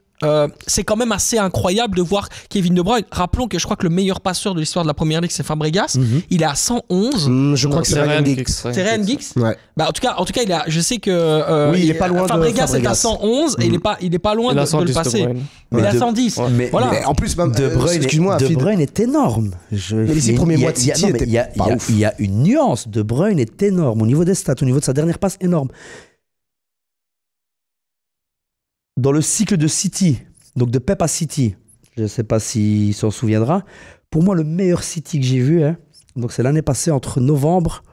c'est quand même assez incroyable de voir Kevin De Bruyne. Rappelons que je crois que le meilleur passeur de l'histoire de la Première Ligue, c'est Fabregas. Il est à 111. Je crois que c'est Ryan Giggs. C'est Ryan Giggs. Ouais. En tout cas, je sais que il est pas loin Fabregas est à 111 et il est pas loin de le passer. Mais il a 110. Voilà. Mais en plus, De Bruyne est énorme. Mais les 6 premiers mois de City étaient pas ouf. Il y a une nuance. De Bruyne est énorme au niveau des stats, au niveau de sa dernière passe, énorme. Dans le cycle de City, donc de Pep à City, je ne sais pas s'il s'en souviendra, pour moi, le meilleur City que j'ai vu, donc c'est l'année passée, entre novembre,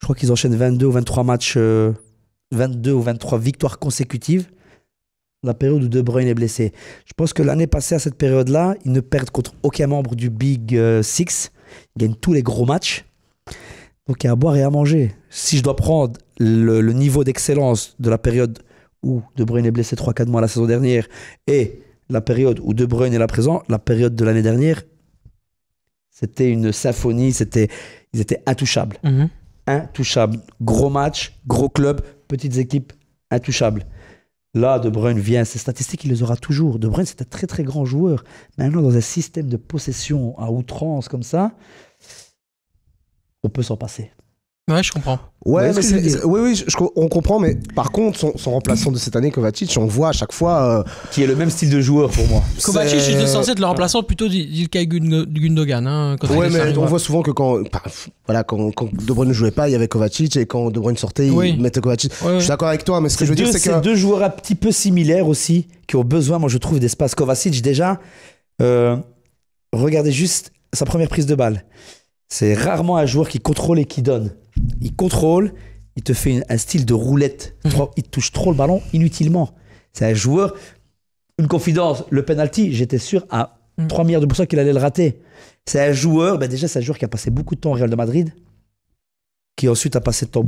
je crois qu'ils enchaînent 22 ou 23 matchs, 22 ou 23 victoires consécutives, la période où De Bruyne est blessé. Je pense que l'année passée, à cette période-là, ils ne perdent contre aucun membre du Big Six, ils gagnent tous les gros matchs, donc il y a à boire et à manger. Si je dois prendre le niveau d'excellence de la période où De Bruyne est blessé 3-4 mois la saison dernière et la période où De Bruyne est là présent, la période de l'année dernière, c'était une symphonie, ils étaient intouchables. Intouchables. Gros match, gros club, petites équipes, intouchables. Là, De Bruyne vient, ces statistiques, il les aura toujours. De Bruyne, c'est un très très grand joueur. Maintenant, dans un système de possession à outrance comme ça, on peut s'en passer. Ouais, je comprends. Ouais, mais on comprend, mais par contre, son remplaçant de cette année, Kovacic, on voit à chaque fois. Qui est le même style de joueur pour moi. Kovacic était censé être le remplaçant plutôt d'Ilkay Gundogan. Hein, ouais, mais on voit souvent que quand De Bruyne ne jouait pas, il y avait Kovacic, et quand De Bruyne sortait, il mettait Kovacic. Je suis d'accord avec toi, mais ce que je veux dire, c'est que. C'est deux joueurs un petit peu similaires aussi, qui ont besoin, moi je trouve, d'espace. Kovacic, déjà, regardez juste sa première prise de balle. C'est rarement un joueur qui contrôle et qui donne. Il contrôle, il te fait un style de roulette. Il touche trop le ballon inutilement. C'est un joueur, une confidence. Le penalty, j'étais sûr à 3 milliards de pourcents qu'il allait le rater. C'est un joueur, déjà c'est un joueur qui a passé beaucoup de temps au Real de Madrid, qui ensuite a passé de temps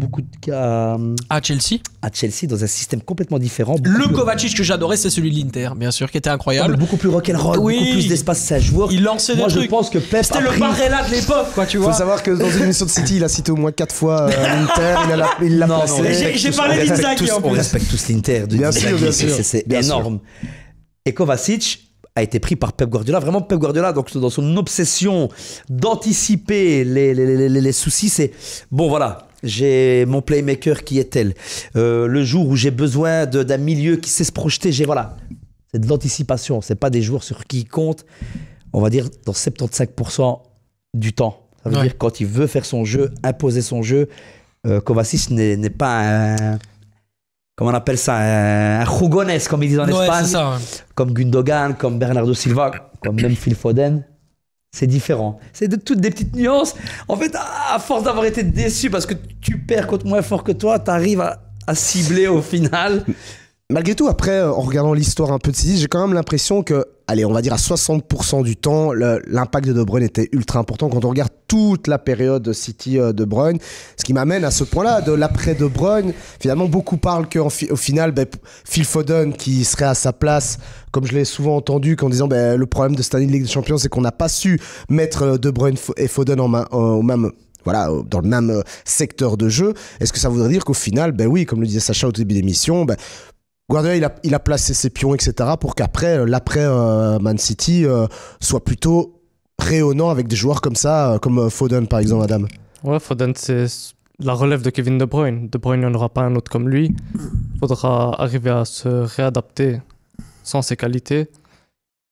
à Chelsea. À Chelsea, dans un système complètement différent. Le Kovacic que j'adorais, c'est celui de l'Inter, bien sûr, qui était incroyable. Beaucoup plus rock'n'roll, beaucoup plus d'espace. C'est un joueur. Il lançait des trucs. Moi, je pense que Pep c'était le Barella de l'époque, quoi, tu vois. Faut savoir que dans une émission de City, il a cité au moins 4 fois l'Inter. Il l'a placé. J'ai parlé d'Inzaghi en plus. On respecte tous l'Inter. Bien sûr, bien sûr. C'est énorme. Et Kovacic a été pris par Pep Guardiola. Vraiment, Pep Guardiola, donc, dans son obsession d'anticiper les soucis, c'est bon, voilà. J'ai mon playmaker qui est tel. Le jour où j'ai besoin d'un milieu qui sait se projeter, c'est de l'anticipation. C'est pas des joueurs sur qui il compte, on va dire, dans 75% du temps. Ça veut dire quand il veut faire son jeu, imposer son jeu, Kovacic n'est pas un... Comment on appelle ça, un jugones, comme ils disent en Espagne. Ça, comme Gundogan, comme Bernardo Silva, comme même Phil Foden. C'est différent. C'est de toutes des petites nuances. En fait, à force d'avoir été déçu parce que tu perds contre moins fort que toi, tu arrives à cibler au final. Malgré tout, après, en regardant l'histoire un peu de City, j'ai quand même l'impression que, allez, on va dire à 60% du temps, l'impact de De Bruyne était ultra important quand on regarde toute la période City De Bruyne. Ce qui m'amène à ce point-là, de l'après De Bruyne. Finalement, beaucoup parlent qu'au final, Phil Foden, qui serait à sa place, comme je l'ai souvent entendu, qu'en disant le problème de cette année de Ligue des Champions, c'est qu'on n'a pas su mettre De Bruyne et Foden au même... Voilà, dans le même secteur de jeu. Est-ce que ça voudrait dire qu'au final, oui, comme le disait Sacha au début de l'émission, Guardiola, il a placé ses pions, etc., pour qu'après, l'après Man City soit plutôt rayonnant avec des joueurs comme ça, comme Foden, par exemple, Adam. Ouais, Foden, c'est la relève de Kevin De Bruyne. De Bruyne, il n'y en aura pas un autre comme lui. Il faudra arriver à se réadapter sans ses qualités.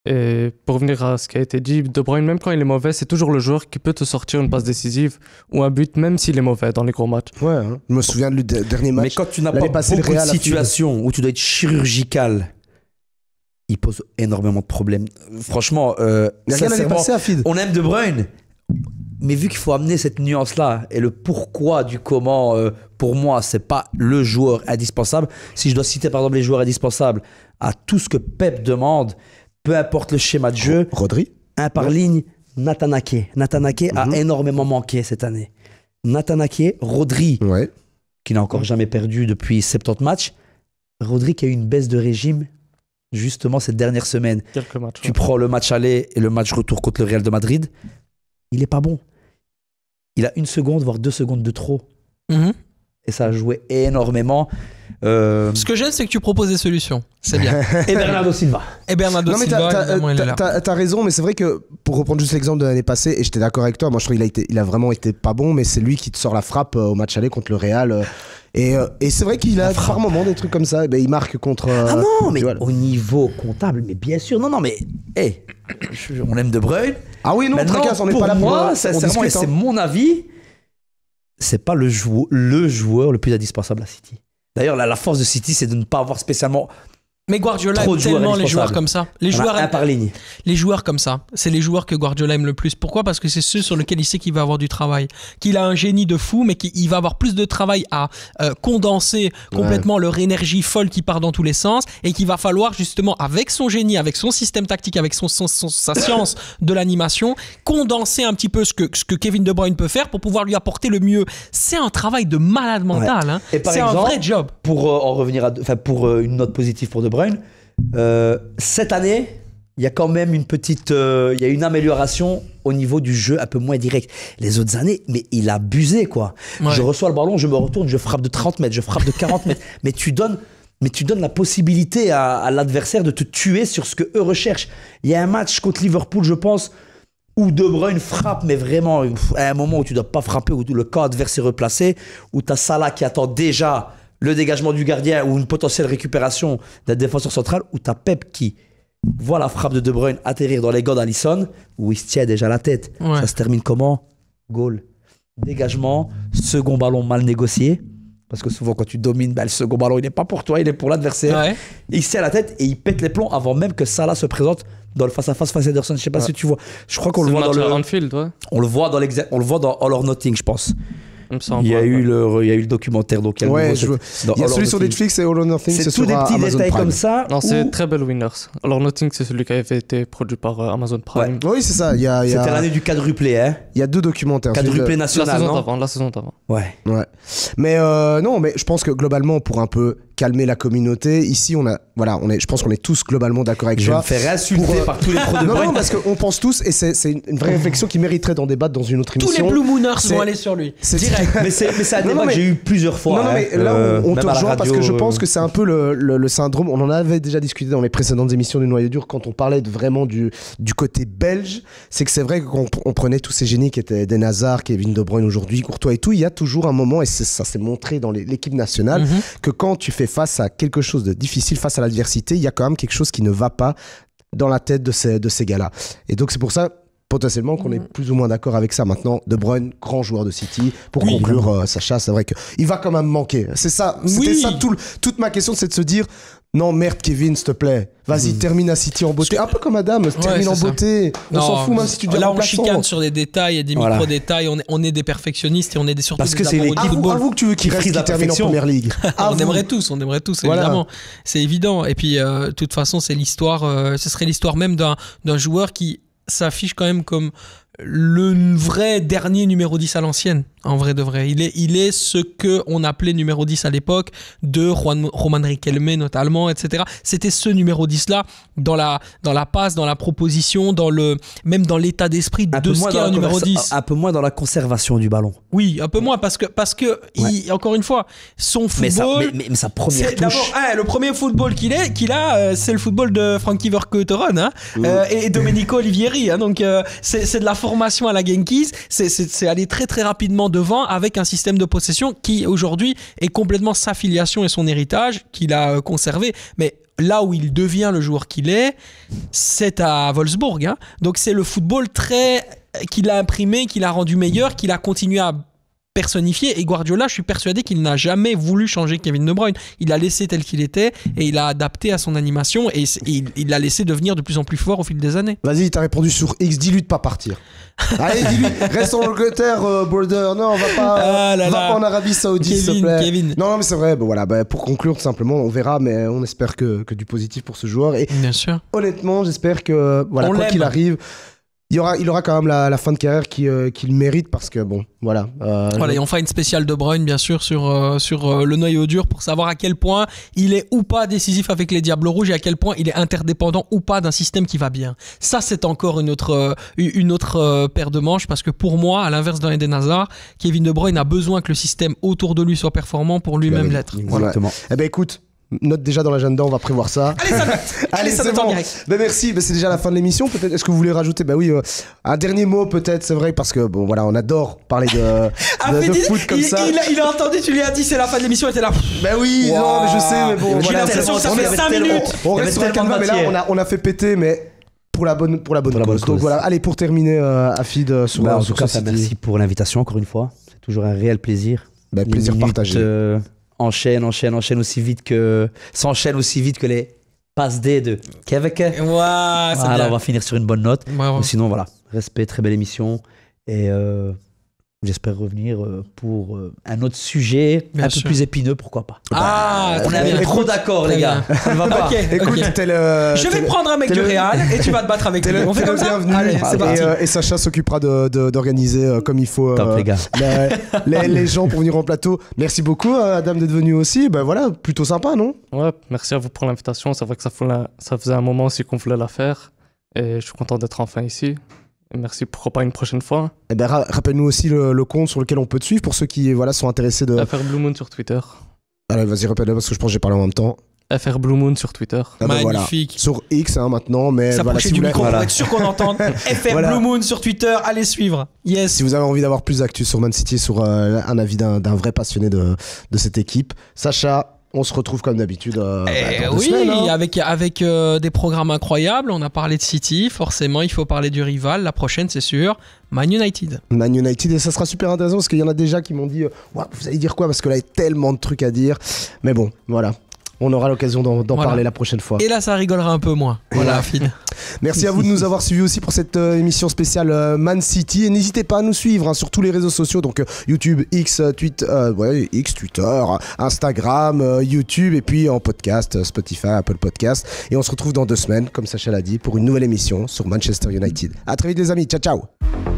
Et pour revenir à ce qui a été dit, De Bruyne, même quand il est mauvais, c'est toujours le joueur qui peut te sortir une passe décisive ou un but, même s'il est mauvais dans les gros matchs. Ouais, hein. Je me souviens du dernier match. Mais quand tu n'as pas beaucoup de situations où tu dois être chirurgical, il pose énormément de problèmes. Franchement, on aime De Bruyne, mais vu qu'il faut amener cette nuance-là et le pourquoi du comment, pour moi, c'est pas le joueur indispensable. Si je dois citer par exemple les joueurs indispensables à tout ce que Pep demande, peu importe le schéma de jeu. Rodri. Un par ligne, Nathan Ake. Nathan Ake a énormément manqué cette année. Nathan Ake, Rodri, qui n'a encore jamais perdu depuis 70 matchs. Rodri qui a eu une baisse de régime justement cette dernière semaine. Quelques matchs. Tu prends le match aller et le match retour contre le Real de Madrid. Il n'est pas bon. Il a 1 seconde, voire 2 secondes de trop. Et ça a joué énormément. Ce que j'aime, c'est que tu proposes des solutions. C'est bien. Et Bernardo Silva. T'as raison, mais c'est vrai que, pour reprendre juste l'exemple de l'année passée, et j'étais d'accord avec toi, moi je trouve qu'il a vraiment été pas bon, mais c'est lui qui te sort la frappe au match aller contre le Real. Et c'est vrai qu'il a par moments des trucs comme ça. Il marque contre... Ah non, mais au niveau comptable, mais bien sûr. Non, mais on aime De Bruyne. Ah oui, non, tracasse, on n'est pas là pour... Moi, sincèrement, et c'est mon avis, c'est pas le joueur le plus indispensable à City. D'ailleurs, la force de City, c'est de ne pas avoir spécialement... Mais Guardiola aime tellement les joueurs comme ça. Un par ligne. Les joueurs comme ça, c'est les joueurs que Guardiola aime le plus. Pourquoi ? Parce que c'est ceux sur lesquels il sait qu'il va avoir du travail. Qu'il a un génie de fou, mais qu'il va avoir plus de travail à condenser complètement leur énergie folle qui part dans tous les sens, et qu'il va falloir justement, avec son génie, avec son système tactique, avec sa science de l'animation, condenser un petit peu ce que Kevin De Bruyne peut faire pour pouvoir lui apporter le mieux. C'est un travail de malade mental. Hein. Et par c'est exemple, un vrai job. Pour en revenir pour une note positive pour De Bruyne, Cette année, il y a quand même une petite, il y a une amélioration au niveau du jeu un peu moins direct. Les autres années, mais il a abusé quoi. Ouais. Je reçois le ballon, je me retourne, je frappe de 30 mètres, je frappe de 40 mètres. Mais tu donnes la possibilité à l'adversaire de te tuer sur ce que eux recherchent. Il y a un match contre Liverpool, je pense, où De Bruyne frappe, mais vraiment à un moment où tu dois pas frapper, où le camp adverse est replacé, où tu as Salah qui attend déjà le dégagement du gardien ou une potentielle récupération d'un défenseur central, où tu as Pep qui voit la frappe de De Bruyne atterrir dans les gants d'Alisson, où il se tient déjà la tête. Ouais. Ça se termine comment? Goal. Dégagement, second ballon mal négocié. Parce que souvent, quand tu domines, le second ballon, il n'est pas pour toi, il est pour l'adversaire. Ouais. Il se tient la tête et il pète les plombs avant même que Salah se présente dans le face-à-face face à Ederson. Je sais pas si tu vois. Je crois qu'on le voit dans le Anfield, ouais. on le voit dans All or Nothing, je pense. Il me semble, Il y a ouais. eu le documentaire. Donc il y a, le Ouais, nouveau, il y a celui sur Netflix et All or Nothing, C'est c'est tous sur des petits Amazon détails Prime. comme ça. Non, c'est où- très belle Winners. Alors, Nothing, c'est celui qui avait été produit par Amazon Prime. Oui, c'est ça. Il y a C'était l'année du quadruplé, hein. il y a 2 documentaires. Quadruplé La national, saison non? d'avant, la saison d'avant. Ouais. Ouais. Mais non, mais je pense que globalement, pour un peu calmer la communauté, ici, je pense qu'on est tous globalement d'accord avec Je vais toi. me faire insulter Pour, par tous les pros de Non, Bruyne. non, parce qu'on pense tous, et c'est une vraie réflexion qui mériterait d'en débattre dans une autre Tous les émission. Blue Mooners C'est- vont aller sur lui. C'est Direct. Mais c'est un Non, débat non, que mais- j'ai eu plusieurs fois. Non, non, mais là, on même te à la rejoint parce radio, que je pense que c'est un peu le syndrome. On en avait déjà discuté dans les précédentes émissions du Noyau Dur quand on parlait vraiment du côté belge. C'est que c'est vrai qu'on prenait tous ces génies qui étaient Eden Hazard, Kevin De Bruyne aujourd'hui, Courtois et tout. Il y a toujours un moment, et ça s'est montré dans l'équipe nationale, Mhm. que quand tu fais face à quelque chose de difficile, face à l'adversité, il y a quand même quelque chose qui ne va pas dans la tête de ces gars-là. Et donc c'est pour ça potentiellement qu'on est plus ou moins d'accord avec ça. Maintenant, De Bruyne, grand joueur de City. Pour conclure, Sacha, c'est vrai qu'il va quand même manquer. C'est ça, c'était Oui. ça toute ma question, c'est de se dire non, merde, Kevin, s'il te plaît. Vas-y, termine à City en beauté. Un peu comme Adam, termine en c'est ça. beauté. On s'en fout, même si tu deviens Là, on remplaçant. chicane sur des détails et des Voilà. micro-détails. On est des perfectionnistes et on est surtout Parce des que c'est amoureux l'équipe- du football. Avoue que tu veux qu'il Qui reste, frise qu'il la termine en perfection. première ligue. On Avoue. aimerait tous, Voilà. évidemment. C'est évident. Et puis, de toute façon, c'est l'histoire. Ce serait l'histoire même d'un joueur qui s'affiche quand même comme le vrai dernier numéro 10 à l'ancienne, en vrai de vrai. Il est ce qu'on appelait numéro 10 à l'époque, de Roman Riquelme notamment, etc. C'était ce numéro 10-là, dans la passe, dans la proposition, même dans l'état d'esprit Un de peu ce moins qu'est dans un la numéro 10. un peu moins dans la conservation du ballon. Oui, un peu moins, parce que encore une fois, son Mais football... mais sa première C'est d'abord touche. le premier football qu'il a, c'est le football de Frankie Vercouteren et Domenico Olivieri. Donc c'est de la formation à la Genkies. C'est aller très très rapidement devant avec un système de possession qui aujourd'hui est complètement sa filiation et son héritage qu'il a conservé. Mais là où il devient le joueur qu'il est, c'est à Wolfsburg. Donc c'est le football qu'il a imprimé, qu'il a rendu meilleur, qu'il a continué à personnifié. Et Guardiola, je suis persuadé qu'il n'a jamais voulu changer Kevin De Bruyne. Il l'a laissé tel qu'il était et il a adapté à son animation et il l'a laissé devenir de plus en plus fort au fil des années. Vas-y, t'as répondu sur X, dis-lui de pas partir. Allez, dis-lui, reste en Angleterre, border. Non, on va pas, va pas en Arabie Saoudite, s'il te plaît. Kevin. Non, mais c'est vrai. Voilà, pour conclure, tout simplement, on verra, mais on espère que du positif pour ce joueur. Et Bien sûr. honnêtement, j'espère que, voilà, On quoi l'aime. qu'il arrive, il aura quand même la fin de carrière qu'il mérite parce que, bon, voilà. Voilà, et on fera une spéciale De Bruyne, bien sûr, sur le noyau dur pour savoir à quel point il est ou pas décisif avec les Diables Rouges et à quel point il est interdépendant ou pas d'un système qui va bien. Ça, c'est encore une autre paire de manches parce que pour moi, à l'inverse d'un Eden Hazard, Kevin De Bruyne a besoin que le système autour de lui soit performant pour lui-même l'être. Exactement. Eh ben écoute, note déjà dans l'agenda, on va prévoir ça. Allez, ça note. Allez, ça c'est note en bon. direct. Ben merci, ben c'est déjà la fin de l'émission. Peut-être, est-ce que vous voulez rajouter, ben oui, un dernier mot peut-être, c'est vrai, parce que bon voilà, on adore parler de foot comme ça. Il a entendu, tu lui as dit c'est la fin de l'émission, il était là. Ben oui, Wow. non, mais je sais, mais bon, J'ai voilà, l'impression que ça on fait est- 5 minutes. On Il y reste sur avait un calme, tellement de mais là matière. on a fait péter, mais pour la bonne cause. cause. Donc voilà, allez pour terminer, Afid sur Bah, en sur tout cas, ce site. merci pour l'invitation encore une fois. C'est toujours un réel plaisir. Ben, plaisir Les minutes, partagé. Enchaîne aussi vite que les passes D de Keveke. Ouais, c'est Voilà, bien. on va finir sur une bonne note. Bravo. Sinon, voilà, respect, très belle émission. Et J'espère revenir pour un autre sujet Bien un sûr. peu plus épineux, pourquoi pas. Ah, On très est bien. trop d'accord, les gars. Ça ne va pas. Ok, Écoute, ok. Je vais prendre un mec du Real et tu vas te battre avec lui. On fait comme ça. bienvenue. Allez, c'est parti. Et Sacha s'occupera d'organiser comme il faut Top, les gars. les gens pour venir en plateau. Merci beaucoup, Adam, d'être venu aussi. Ben voilà, plutôt sympa, non? Ouais, merci à vous pour l'invitation. C'est vrai que ça faisait un moment aussi qu'on voulait la faire. Et je suis content d'être enfin ici. Et merci, pourquoi pas une prochaine fois. Eh ben, rappelle-nous aussi le compte sur lequel on peut te suivre pour ceux qui sont intéressés de. FR Blue Moon sur Twitter. Allez, vas-y, répète-le parce que je pense que j'ai parlé en même temps. FR Blue Moon sur Twitter. Ah ben voilà. Magnifique. Sur X maintenant, mais voilà, S'approcher si du vous, micro voulez- pour être sûr qu'on entende. FR Voilà. Blue Moon sur Twitter, allez suivre. Yes. si vous avez envie d'avoir plus d'actu sur Man City, sur un avis d'un vrai passionné de cette équipe, Sacha, on se retrouve comme d'habitude. Dans 2 Oui, semaines, hein. avec des programmes incroyables. On a parlé de City, forcément, il faut parler du rival. La prochaine, c'est sûr, Man United. Man United, et ça sera super intéressant parce qu'il y en a déjà qui m'ont dit Ouah, vous allez dire quoi, parce que là il y a tellement de trucs à dire, mais bon, voilà, on aura l'occasion d'en Voilà. parler la prochaine fois. Et là, ça rigolera un peu moins. Voilà, Phil. Merci à vous de nous avoir suivis aussi pour cette émission spéciale Man City, et n'hésitez pas à nous suivre sur tous les réseaux sociaux, donc YouTube, X, Twitter, Instagram, YouTube, et puis en podcast, Spotify, Apple Podcast, et on se retrouve dans 2 semaines, comme Sacha l'a dit, pour une nouvelle émission sur Manchester United. À très vite les amis, ciao ciao.